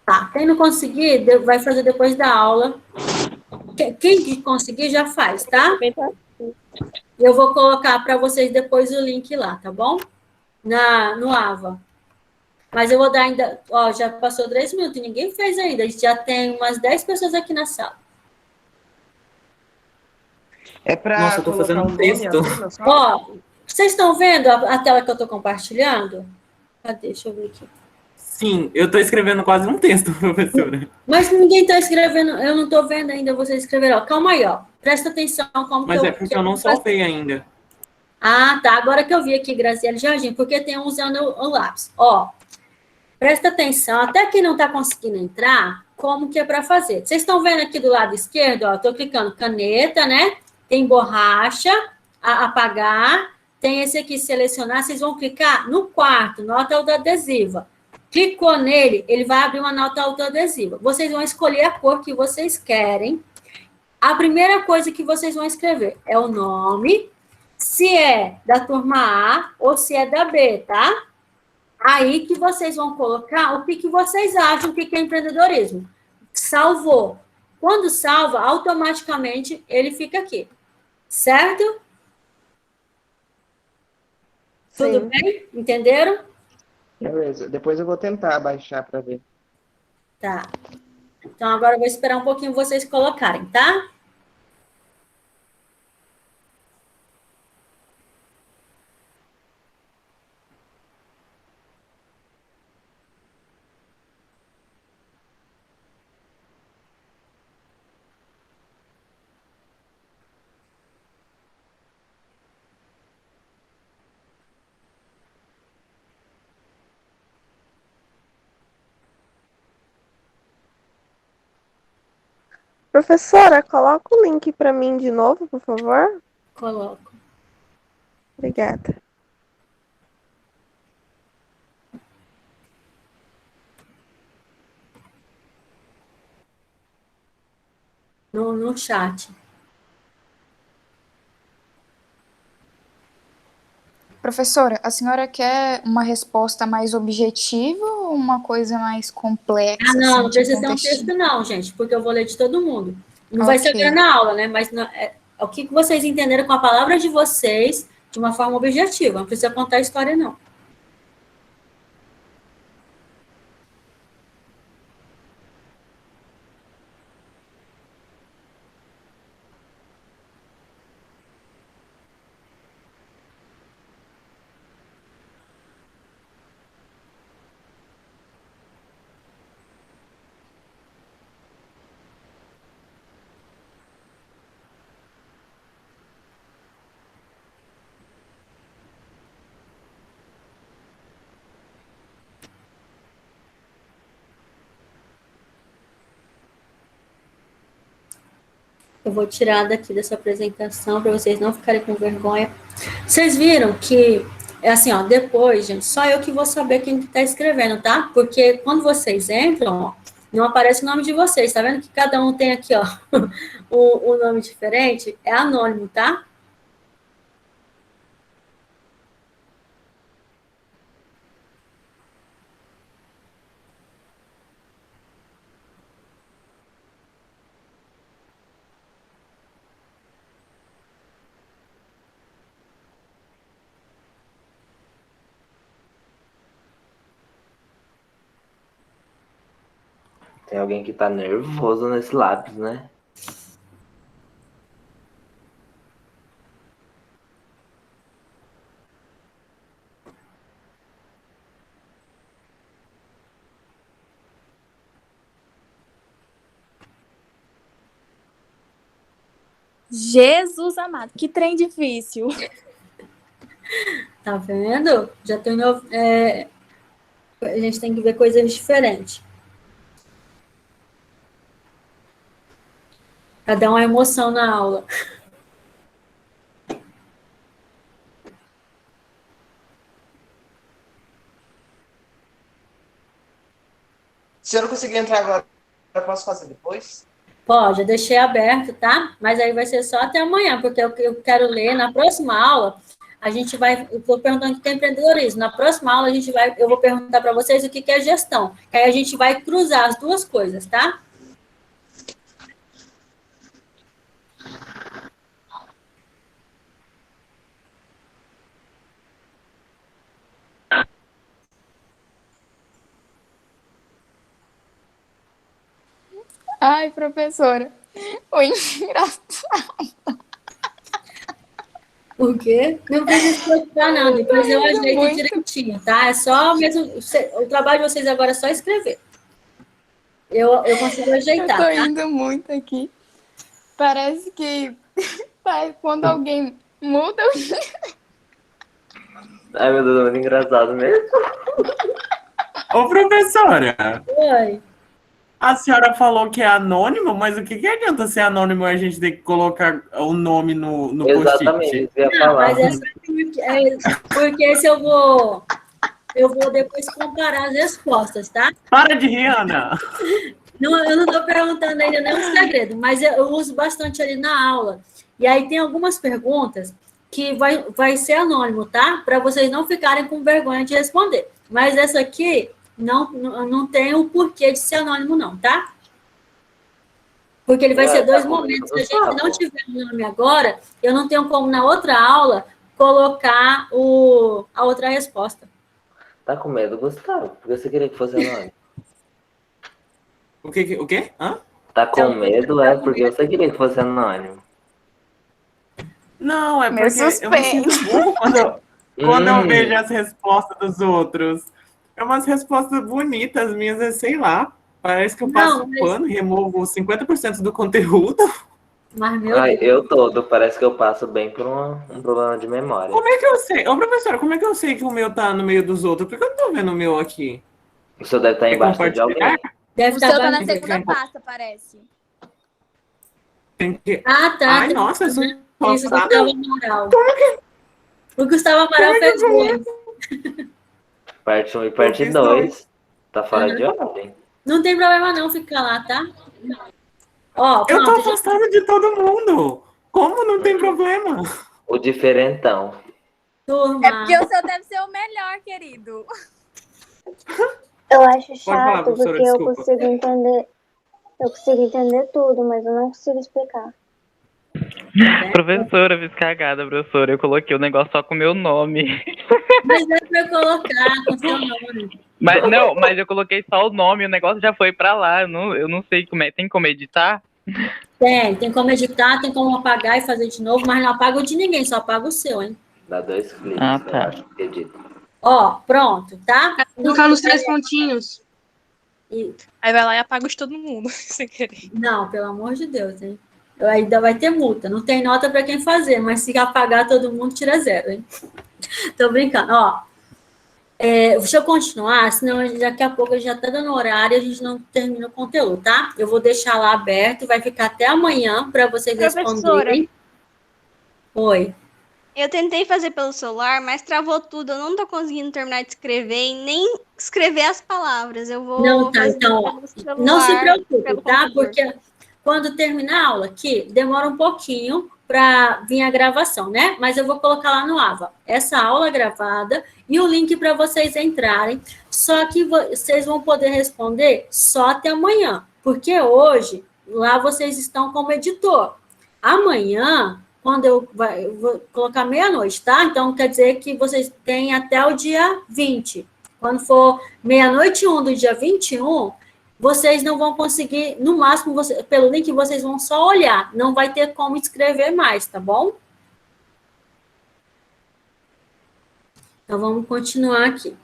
Tá, quem não conseguir, vai fazer depois da aula. Quem conseguir, já faz, tá? Eu vou colocar para vocês depois o link lá, tá bom? No Ava. Mas eu vou dar ainda... Ó, já passou 3 minutos e ninguém fez ainda. A gente já tem umas 10 pessoas aqui na sala. É para Nossa, eu tô fazendo um texto. Ó, vocês estão vendo a tela que eu tô compartilhando? Cadê? Deixa eu ver aqui. Sim, eu tô escrevendo quase um texto, professora. Mas ninguém tá escrevendo, eu não tô vendo ainda vocês escreveram. Ó, calma aí, ó. Presta atenção como Mas que é porque eu não salvei ainda. Ah, tá. Agora que eu vi aqui, Graziele Jardim, porque tem um usando o lápis. Ó, presta atenção. Até quem não tá conseguindo entrar, como que é para fazer? Vocês estão vendo aqui do lado esquerdo, ó, eu tô clicando caneta, né? Tem borracha, apagar. Tem esse aqui, selecionar. Vocês vão clicar no quarto, nota autoadesiva. Clicou nele, ele vai abrir uma nota autoadesiva. Vocês vão escolher a cor que vocês querem. A primeira coisa que vocês vão escrever é o nome, se é da turma A ou se é da B, tá? Aí que vocês vão colocar o que vocês acham que é empreendedorismo. Salvou. Quando salva, automaticamente ele fica aqui. Certo? Sim. Tudo bem? Entenderam? Beleza. Depois eu vou tentar baixar para ver. Tá. Então, agora eu vou esperar um pouquinho vocês colocarem, tá? Professora, coloca o link para mim de novo, por favor. Coloco. Obrigada. No chat. Professora, a senhora quer uma resposta mais objetiva ou uma coisa mais complexa? Ah, não, assim, não de precisa ser um contexto? texto, não, gente, porque eu vou ler de todo mundo. Não vai ser Ok. agora na aula, né? Mas é o que vocês entenderam com a palavra de vocês de uma forma objetiva. Não precisa contar a história, não. Eu vou tirar daqui dessa apresentação para vocês não ficarem com vergonha. Vocês viram que, é assim, ó, depois, gente, só eu que vou saber quem está escrevendo, tá? Porque quando vocês entram, ó, não aparece o nome de vocês, tá vendo que cada um tem aqui, ó, o nome diferente? É anônimo, tá? Tem alguém que tá nervoso nesse lápis, né? Jesus amado, que trem difícil. Tá vendo? Já tem novo, a gente tem que ver coisas diferentes. Pra dar uma emoção na aula. Se eu não conseguir entrar agora, eu posso fazer depois? Pode, eu deixei aberto, tá? Mas aí vai ser só até amanhã, porque eu quero ler na próxima aula. A gente vai, eu estou perguntando o que é empreendedorismo. Na próxima aula eu vou perguntar para vocês o que é gestão. Aí a gente vai cruzar as duas coisas, tá? Ai, professora. Foi engraçado. Por quê? Não precisa explicar, não. Depois eu ajeito direitinho, tá? É só mesmo. O trabalho de vocês agora é só escrever. Eu consigo ajeitar. Eu tô indo muito aqui. Parece que quando alguém muda. Ai, meu Deus, é muito engraçado mesmo. Ô, professora. Oi. A senhora falou que é anônimo, mas o que adianta ser anônimo e a gente ter que colocar o nome no post-it? Exatamente, eu ia Não, falar. mas porque se eu vou depois comparar as respostas, tá? Para de rir, Ana. Não, eu não estou perguntando ainda nenhum segredo, mas eu uso bastante ali na aula. E aí tem algumas perguntas que vai ser anônimo, tá? Para vocês não ficarem com vergonha de responder. Mas essa aqui não tem o porquê de ser anônimo, não, tá? Porque ele vai ser dois momentos. Se a gente não tiver o nome agora, eu não tenho como, na outra aula, colocar a outra resposta. Tá com medo, Gustavo? Porque você queria que fosse anônimo. O quê? Hã? Tá com medo, porque você queria que fosse anônimo. Não, é porque eu me sinto burro quando eu vejo as respostas dos outros. É umas respostas bonitas, minhas, sei lá. Parece que eu passo pano e removo 50% do conteúdo. Mas, meu Ai, Deus. eu todo, parece que eu passo bem por um problema de memória. Como é que eu sei? Ô, professora, como é que eu sei que o meu tá no meio dos outros? Por que eu não tô vendo o meu aqui? O seu deve estar embaixo de alguém. Deve O seu tá na embaixo. segunda pasta, parece. Tem que... Ah, tá. Ai, nossa, isso Isso, Gustavo Amaral. O Gustavo Amaral fez dois. Parte 1 e parte 2. Tá fora de ordem. Não tem problema não ficar lá, tá? Ó, Eu pronto, tô afastado de todo mundo. Como não tem problema? O diferentão. Turma. É porque o seu deve ser o melhor, querido. Eu acho falar, chato professora, porque eu desculpa. consigo entender. Eu consigo entender tudo, mas eu não consigo explicar. Professora, fiz cagada, professora. Eu coloquei o negócio só com o meu nome. Mas é pra eu colocar com seu nome. Mas eu coloquei só o nome, o negócio já foi pra lá. Eu não sei como é. Tem como editar? Tem como editar, tem como apagar e fazer de novo, mas não apaga o de ninguém, só apaga o seu, hein? Dá 2 cliques. Ah, tá. Edita. Ó, pronto, tá? Clicar nos 3 pontinhos. E... Aí vai lá e apaga de todo mundo, sem querer. Não, pelo amor de Deus, hein? Ainda vai ter multa. Não tem nota para quem fazer, mas se apagar todo mundo, tira 0, hein? Tô brincando. Ó, Deixa eu continuar, senão daqui a pouco já está dando horário e a gente não termina o conteúdo, tá? Eu vou deixar lá aberto, vai ficar até amanhã para vocês responderem. Oi. Eu tentei fazer pelo celular, mas travou tudo. Eu não tô conseguindo terminar de escrever e nem escrever as palavras. Eu vou Não, tá, fazer então, pelo celular, não se preocupe, pelo tá? computador. Porque quando terminar a aula aqui, demora um pouquinho para vir a gravação, né? Mas eu vou colocar lá no AVA essa aula gravada e o link para vocês entrarem. Só que vocês vão poder responder só até amanhã, porque hoje lá vocês estão como editor. Amanhã, quando eu vou colocar meia-noite, tá? Então, quer dizer que vocês têm até o dia 20. Quando for meia-noite 1 do dia 21, vocês não vão conseguir, no máximo, pelo link, vocês vão só olhar. Não vai ter como escrever mais, tá bom? Então, vamos continuar aqui.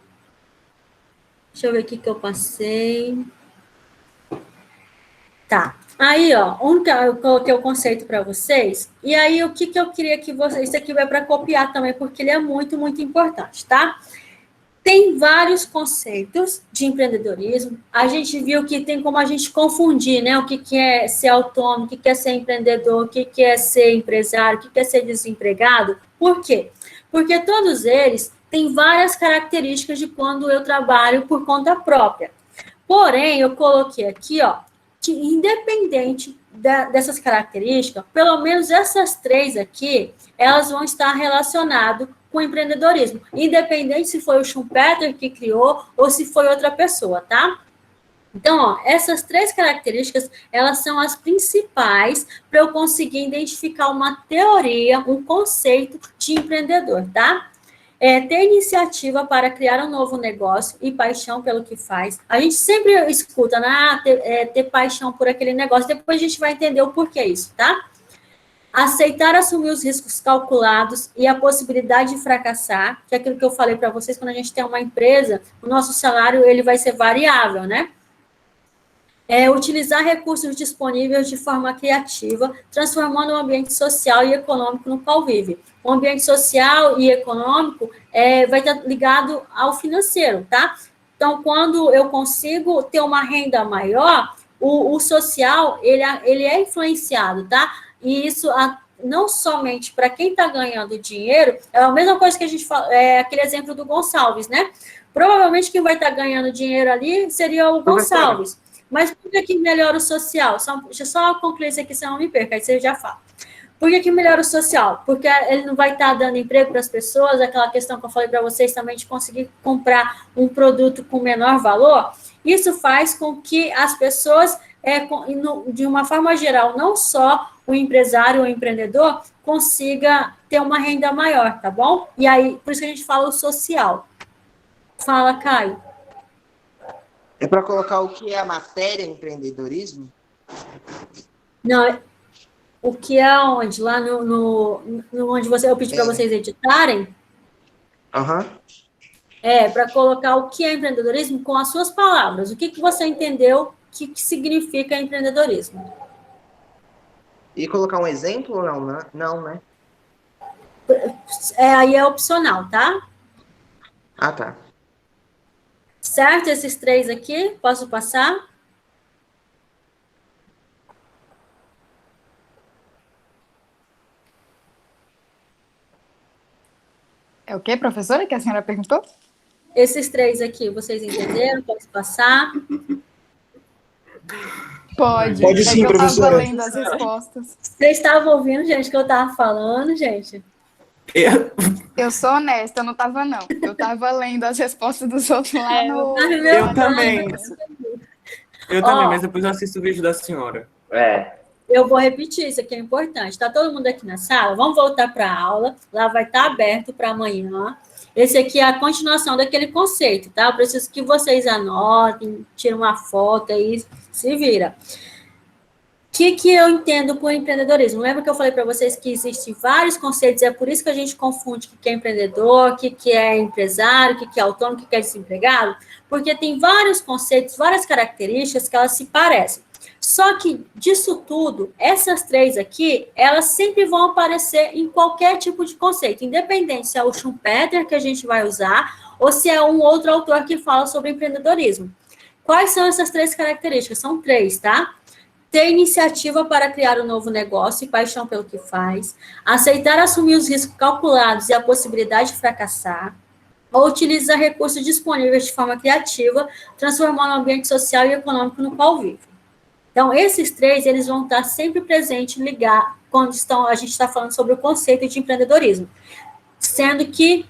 Deixa eu ver o que eu passei. Tá. Aí, ó, eu coloquei o conceito para vocês. E aí, o que eu queria que vocês... Isso aqui vai para copiar também, porque ele é muito, muito importante, tá? Tem vários conceitos de empreendedorismo. A gente viu que tem como a gente confundir, né? O que é ser autônomo, o que é ser empreendedor, o que é ser empresário, o que é ser desempregado. Por quê? Porque todos eles têm várias características de quando eu trabalho por conta própria. Porém, eu coloquei aqui, ó, que independente dessas características, pelo menos essas 3 aqui, elas vão estar relacionadas com empreendedorismo, independente se foi o Schumpeter que criou ou se foi outra pessoa, tá? Então, ó, essas 3 características, elas são as principais para eu conseguir identificar uma teoria, um conceito de empreendedor, tá? Ter iniciativa para criar um novo negócio e paixão pelo que faz. A gente sempre escuta, né? Ter paixão por aquele negócio, depois a gente vai entender o porquê isso, tá? Aceitar assumir os riscos calculados e a possibilidade de fracassar, que é aquilo que eu falei para vocês, quando a gente tem uma empresa, o nosso salário ele vai ser variável, né? Utilizar recursos disponíveis de forma criativa, transformando o ambiente social e econômico no qual vive. O ambiente social e econômico vai estar ligado ao financeiro, tá? Então, quando eu consigo ter uma renda maior, o social, ele é influenciado, tá? E isso não somente para quem está ganhando dinheiro, é a mesma coisa que a gente fala, aquele exemplo do Gonçalves, né? Provavelmente quem vai estar ganhando dinheiro ali seria o Gonçalves. Mas por que melhora o social? Deixa eu só concluir isso aqui, senão não me perca, aí você já fala. Por que melhora o social? Porque ele não vai estar dando emprego para as pessoas, aquela questão que eu falei para vocês também de conseguir comprar um produto com menor valor. Isso faz com que as pessoas, de uma forma geral, não só o empresário ou o empreendedor, consiga ter uma renda maior, tá bom? E aí, por isso que a gente fala o social. Fala, Caio. É para colocar o que é a matéria empreendedorismo? Não, o que é onde? Lá no onde eu pedi para vocês editarem? Aham. Para colocar o que é empreendedorismo com as suas palavras. O que você entendeu que significa empreendedorismo? E colocar um exemplo ou não? Não, né? Aí é opcional, tá? Ah, tá. Certo? Esses 3 aqui, posso passar? É o quê, professora, que a senhora perguntou? Esses 3 aqui, vocês entenderam? Posso passar? Pode. Pode sim, eu professora. estava lendo as respostas. Vocês estavam ouvindo, gente, que eu estava falando, gente? Eu sou honesta, eu não estava, não. Eu estava lendo as respostas dos outros lá no... Eu também. Eu também, mas depois eu assisto o vídeo da senhora. Eu vou repetir, isso aqui é importante. Está todo mundo aqui na sala? Vamos voltar para a aula. Lá vai estar aberto para amanhã. Esse aqui é a continuação daquele conceito, tá? Eu preciso que vocês anotem, tirem uma foto aí, se vira. O que eu entendo por empreendedorismo? Lembra que eu falei para vocês que existem vários conceitos, é por isso que a gente confunde o que é empreendedor, o que é empresário, o que é autônomo, o que é desempregado, porque tem vários conceitos, várias características que elas se parecem. Só que, disso tudo, essas 3 aqui, elas sempre vão aparecer em qualquer tipo de conceito, independente se é o Schumpeter que a gente vai usar, ou se é um outro autor que fala sobre empreendedorismo. Quais são essas 3 características? São 3, tá? Ter iniciativa para criar um novo negócio e paixão pelo que faz, aceitar assumir os riscos calculados e a possibilidade de fracassar, ou utilizar recursos disponíveis de forma criativa, transformando o ambiente social e econômico no qual vive. Então, esses 3, eles vão estar sempre presentes, ligar, quando a gente está falando sobre o conceito de empreendedorismo. Sendo que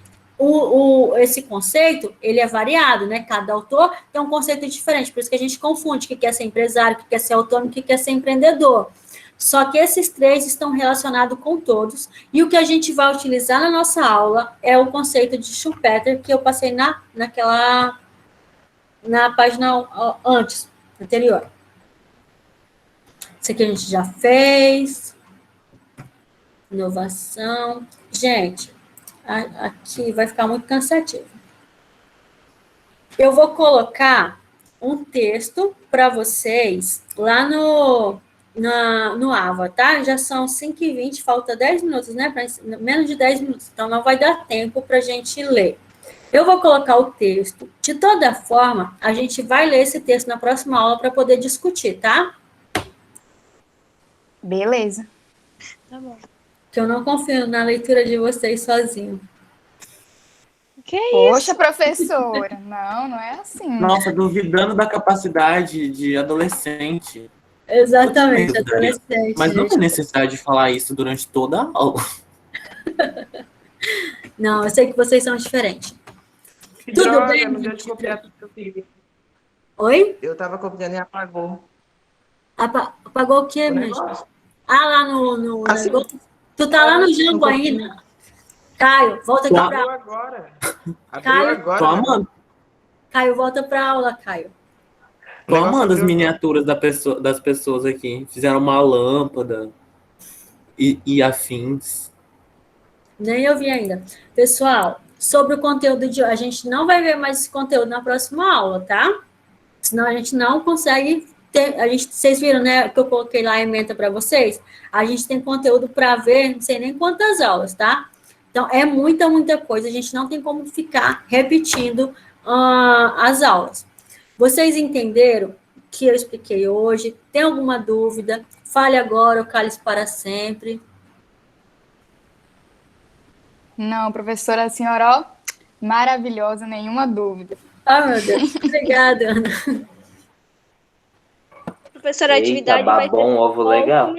esse conceito, ele é variado, né? Cada autor tem um conceito diferente, por isso que a gente confunde o que quer ser empresário, o que quer ser autônomo, o que quer ser empreendedor. Só que esses 3 estão relacionados com todos, e o que a gente vai utilizar na nossa aula é o conceito de Schumpeter, que eu passei na página anterior. Isso aqui a gente já fez. Inovação. Gente, aqui vai ficar muito cansativo. Eu vou colocar um texto para vocês lá no AVA, tá? Já são 5h20, falta 10 minutos, né? Menos de 10 minutos, então não vai dar tempo para a gente ler. Eu vou colocar o texto. De toda forma, a gente vai ler esse texto na próxima aula para poder discutir, tá? Beleza. Tá bom. Que eu não confio na leitura de vocês sozinho. Que isso? Poxa, professora. Não é assim. Nossa, duvidando da capacidade de adolescente. Exatamente, adolescente. Mas não tem necessidade de falar isso durante toda a aula. Não, eu sei que vocês são diferentes. Tudo bem? Não deu de copiar tudo que eu fiz. Oi? Eu tava copiando e apagou. Apagou o quê, minha gente? Lá no negócio? Tu tá lá no Jambo ainda? Caio, volta aqui pra aula. Agora. Caio, agora. Tô amando. Caio, volta pra aula, Caio. Tô amando as miniaturas das pessoas aqui. Fizeram uma lâmpada e afins. Nem eu vi ainda. Pessoal, sobre o conteúdo de hoje, a gente não vai ver mais esse conteúdo na próxima aula, tá? Senão a gente não consegue ter... Vocês viram, né, que eu coloquei lá a ementa para vocês? A gente tem conteúdo para ver, não sei nem quantas aulas, tá? Então, é muita coisa. A gente não tem como ficar repetindo as aulas. Vocês entenderam o que eu expliquei hoje? Tem alguma dúvida? Fale agora ou cale-se para sempre. Não, professora, a senhora, ó, maravilhosa, nenhuma dúvida. Meu Deus. Obrigada, Ana. Professora, a atividade vai ser ovo legal.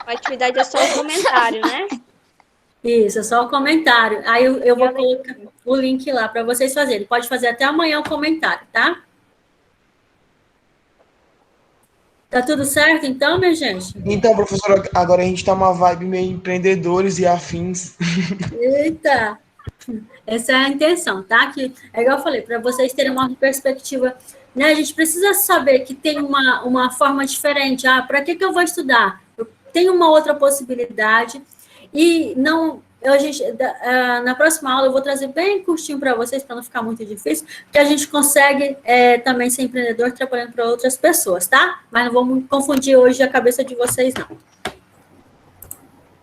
A atividade é só o comentário, né? Isso, é só o comentário. Aí eu vou colocar o link lá para vocês fazerem. Pode fazer até amanhã o comentário, tá? Tá tudo certo, então, minha gente? Então, professora, agora a gente tá uma vibe meio empreendedores e afins. Eita! Essa é a intenção, tá? Que, é igual eu falei, para vocês terem uma perspectiva, né? A gente precisa saber que tem uma forma diferente. Para que eu vou estudar? Eu tenho uma outra possibilidade e não... na próxima aula eu vou trazer bem curtinho para vocês, para não ficar muito difícil, que a gente consegue também ser empreendedor trabalhando para outras pessoas, tá? Mas não vamos confundir hoje a cabeça de vocês, não.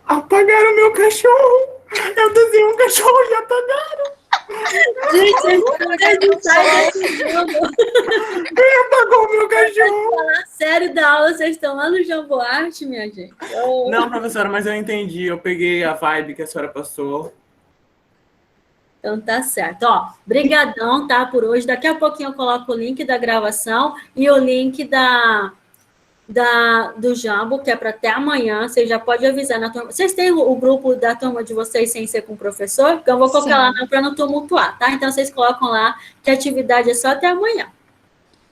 Apagaram meu cachorro! Eu desenhei um cachorro e apagaram! Gente, vocês não saem desse jogo. Quem apagou o meu cachorro? Falar sério da aula, vocês estão lá no Jambo Arte, minha gente. Não, professora, mas eu entendi. Eu peguei a vibe que a senhora passou. Então tá certo. Ó, brigadão, tá, por hoje. Daqui a pouquinho eu coloco o link da gravação e o link do Jambo, que é para até amanhã. Você já pode avisar na turma. Vocês têm o grupo da turma de vocês sem ser com o professor? Então eu vou colocar lá para não tumultuar, tá? Então vocês colocam lá que a atividade é só até amanhã.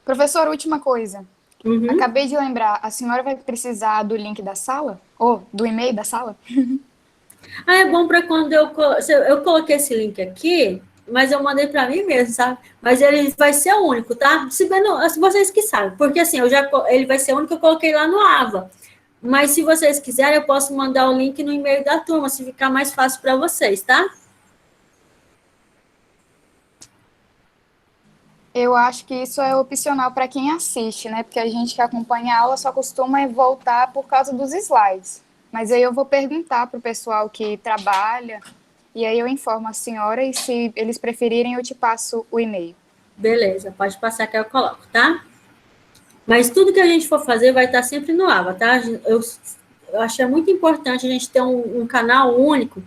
Professor, última coisa. Acabei de lembrar, a senhora vai precisar do link da sala? Ou do e-mail da sala? É bom para quando eu coloquei esse link aqui, mas eu mandei para mim mesmo, sabe? Mas ele vai ser o único, tá? Se vocês que sabem, porque assim, ele vai ser o único que eu coloquei lá no AVA. Mas se vocês quiserem, eu posso mandar o link no e-mail da turma, se ficar mais fácil para vocês, tá? Eu acho que isso é opcional para quem assiste, né? Porque a gente que acompanha a aula só costuma voltar por causa dos slides. Mas aí eu vou perguntar para o pessoal que trabalha e aí eu informo a senhora e se eles preferirem eu te passo o e-mail. Beleza, pode passar que eu coloco, tá? Mas tudo que a gente for fazer vai estar sempre no AVA, tá? Eu achei muito importante a gente ter um canal único.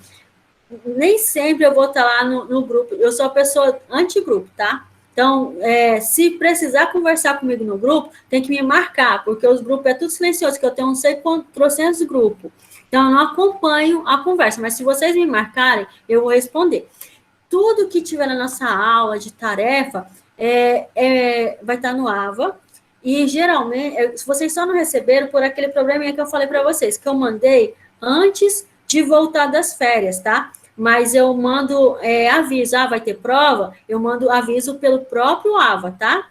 Nem sempre eu vou estar lá no grupo. Eu sou a pessoa anti-grupo, tá? Então, se precisar conversar comigo no grupo, tem que me marcar, porque os grupos é tudo silencioso, que eu tenho não sei quantos grupos. Então, eu não acompanho a conversa, mas se vocês me marcarem, eu vou responder. Tudo que tiver na nossa aula de tarefa vai estar no AVA. E, geralmente, se vocês só não receberam por aquele probleminha que eu falei para vocês, que eu mandei antes de voltar das férias, tá? Mas eu mando aviso, vai ter prova, eu mando aviso pelo próprio AVA, tá?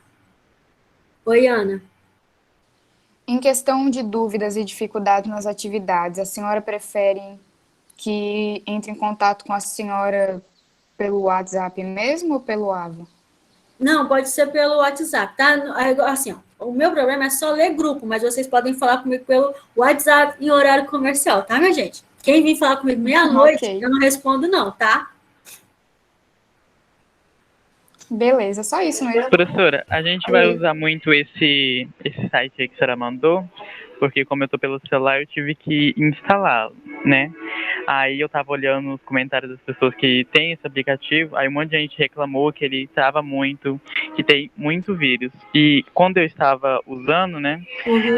Oi, Ana. Em questão de dúvidas e dificuldades nas atividades, a senhora prefere que entre em contato com a senhora pelo WhatsApp mesmo ou pelo AVA? Não, pode ser pelo WhatsApp, tá? Assim, ó, o meu problema é só ler grupo, mas vocês podem falar comigo pelo WhatsApp em horário comercial, tá, minha gente? Quem vir falar comigo meia-noite, eu não respondo não, tá? Beleza, só isso mesmo. Professora, a gente vai usar muito esse site aí que a senhora mandou, porque como eu tô pelo celular, eu tive que instalá-lo, né? Aí eu tava olhando os comentários das pessoas que tem esse aplicativo, aí um monte de gente reclamou que ele trava muito, que tem muito vírus. E quando eu estava usando, né,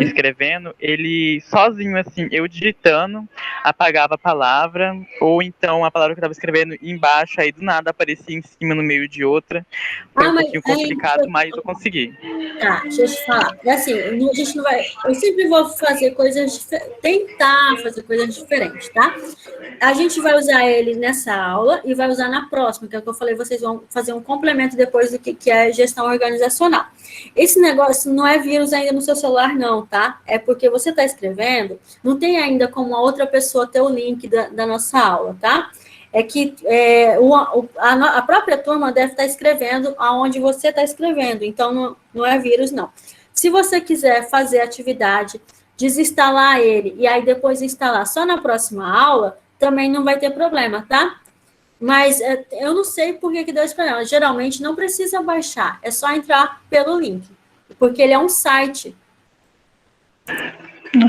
escrevendo, ele sozinho, assim, eu digitando, apagava a palavra, ou então a palavra que eu estava escrevendo embaixo, aí do nada aparecia em cima no meio de outra. Foi um pouquinho complicado, mas eu consegui. Tá, deixa eu te falar. Assim, a gente não vai... Eu sempre vou fazer coisas... Tentar fazer coisas diferentes, tá? A gente vai usar ele nessa aula e vai usar na próxima, que é o que eu falei, vocês vão fazer um complemento depois do que é gestão organizacional. Esse negócio não é vírus ainda no seu celular, não, tá? É porque você está escrevendo, não tem ainda como a outra pessoa ter o link da nossa aula, tá? É que a própria turma deve estar escrevendo aonde você está escrevendo, então não é vírus, não. Se você quiser fazer atividade, desinstalar ele e aí depois instalar só na próxima aula, também não vai ter problema, tá? Mas eu não sei por que deu esse problema. Geralmente não precisa baixar, é só entrar pelo link, porque ele é um site.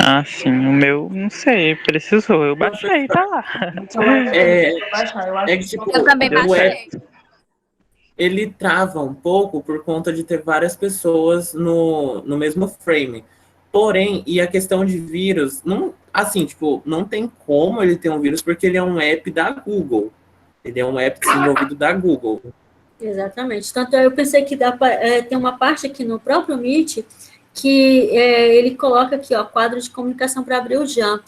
Ah, sim, o meu, não sei, precisou, eu baixei, tá lá. É que, tipo, Eu também baixei. Ele trava um pouco por conta de ter várias pessoas no mesmo frame. Porém, e a questão de vírus, não, assim, tipo, não tem como ele ter um vírus, porque ele é um app da Google. Ele é um app desenvolvido da Google. Exatamente. Tanto eu pensei que tem uma parte aqui no próprio Meet que ele coloca aqui, ó, quadro de comunicação para abrir o Jam.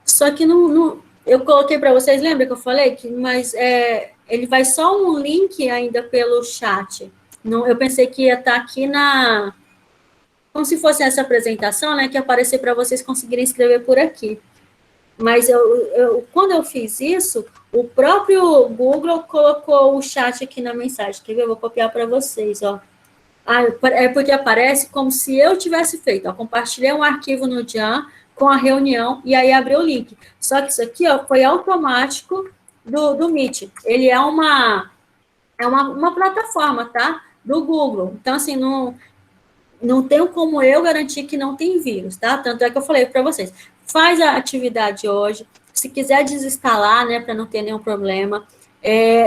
Só que eu coloquei para vocês, lembra que eu falei? Mas ele vai só um link ainda pelo chat. Não, eu pensei que ia estar aqui como se fosse essa apresentação, né, que ia aparecer para vocês conseguirem escrever por aqui. Mas quando eu fiz isso, o próprio Google colocou o chat aqui na mensagem. Quer ver? Eu vou copiar para vocês, ó. É porque aparece como se eu tivesse feito. Ó, compartilhei um arquivo no Jam com a reunião e aí abriu o link. Só que isso aqui, ó, foi automático do Meet. Ele é uma plataforma, tá? Do Google. Então, assim, não tenho como eu garantir que não tem vírus, tá? Tanto é que eu falei para vocês, faz a atividade hoje, se quiser desinstalar, né, para não ter nenhum problema,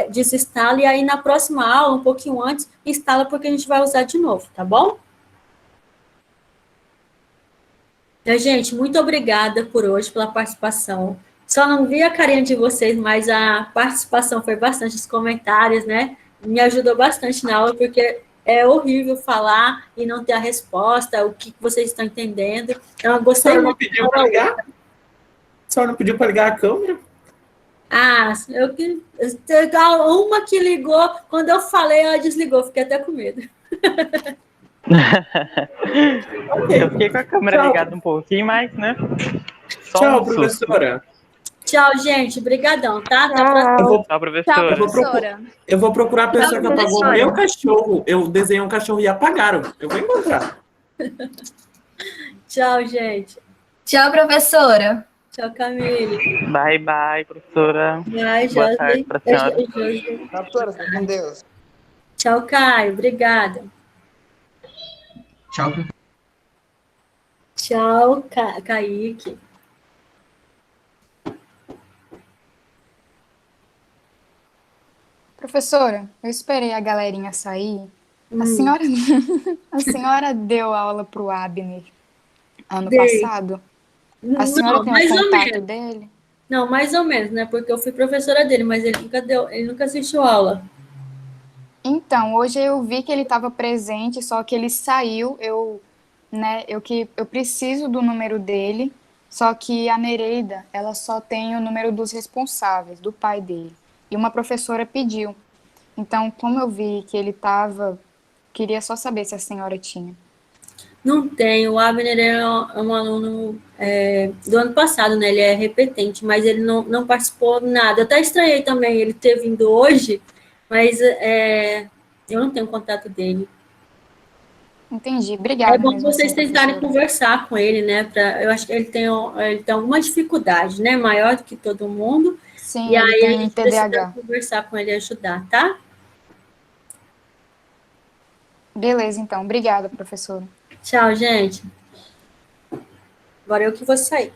desinstala, e aí na próxima aula, um pouquinho antes, instala, porque a gente vai usar de novo, tá bom? Então, gente, muito obrigada por hoje, pela participação. Só não vi a carinha de vocês, mas a participação foi bastante, os comentários, né? Me ajudou bastante na aula, porque é horrível falar e não ter a resposta, o que vocês estão entendendo. Então, eu gostei muito. A senhora não pediu para ligar a câmera? Uma que ligou, quando eu falei, ela desligou, fiquei até com medo. Eu fiquei com a câmera ligada um pouquinho, mas, né? Tchau, professora. Tchau, gente. Obrigadão, tá? Tchau, professora. Eu vou procurar a pessoa que apagou o meu cachorro. Eu desenhei um cachorro e apagaram. Eu vou encontrar. Tchau, gente. Tchau, professora. Tchau, Camille. Bye, bye, professora. Bye, Boa tarde para a senhora. Professora, fica com Deus. Tchau, Caio. Obrigada. Tchau. Tchau, Kaique. Professora, eu esperei a galerinha sair. Hum. A senhora deu aula para o Abner ano Dei. passado? A senhora Não, tem mais o ou contato menos. dele? Não, mais ou menos, né? Porque eu fui professora dele, mas ele nunca assistiu aula. Então, hoje eu vi que ele estava presente, só que ele saiu. Eu preciso do número dele, só que a Nereida, ela só tem o número dos responsáveis, do pai dele. E uma professora pediu. Então, como eu vi que ele estava, queria só saber se a senhora tinha. Não tem. O Abner é um aluno do ano passado, né? Ele é repetente, mas ele não participou nada. Eu até estranhei também ele ter vindo hoje, mas eu não tenho contato dele. Entendi. Obrigada. É bom mesmo vocês assim, tentarem professora. conversar com ele, né? Eu acho que ele tem alguma dificuldade, né? Maior do que todo mundo. Sim, E ele aí a tem gente precisa TDAH. conversar com ele e ajudar, tá? Beleza, então. Obrigada, professora. Tchau, gente. Agora eu que vou sair.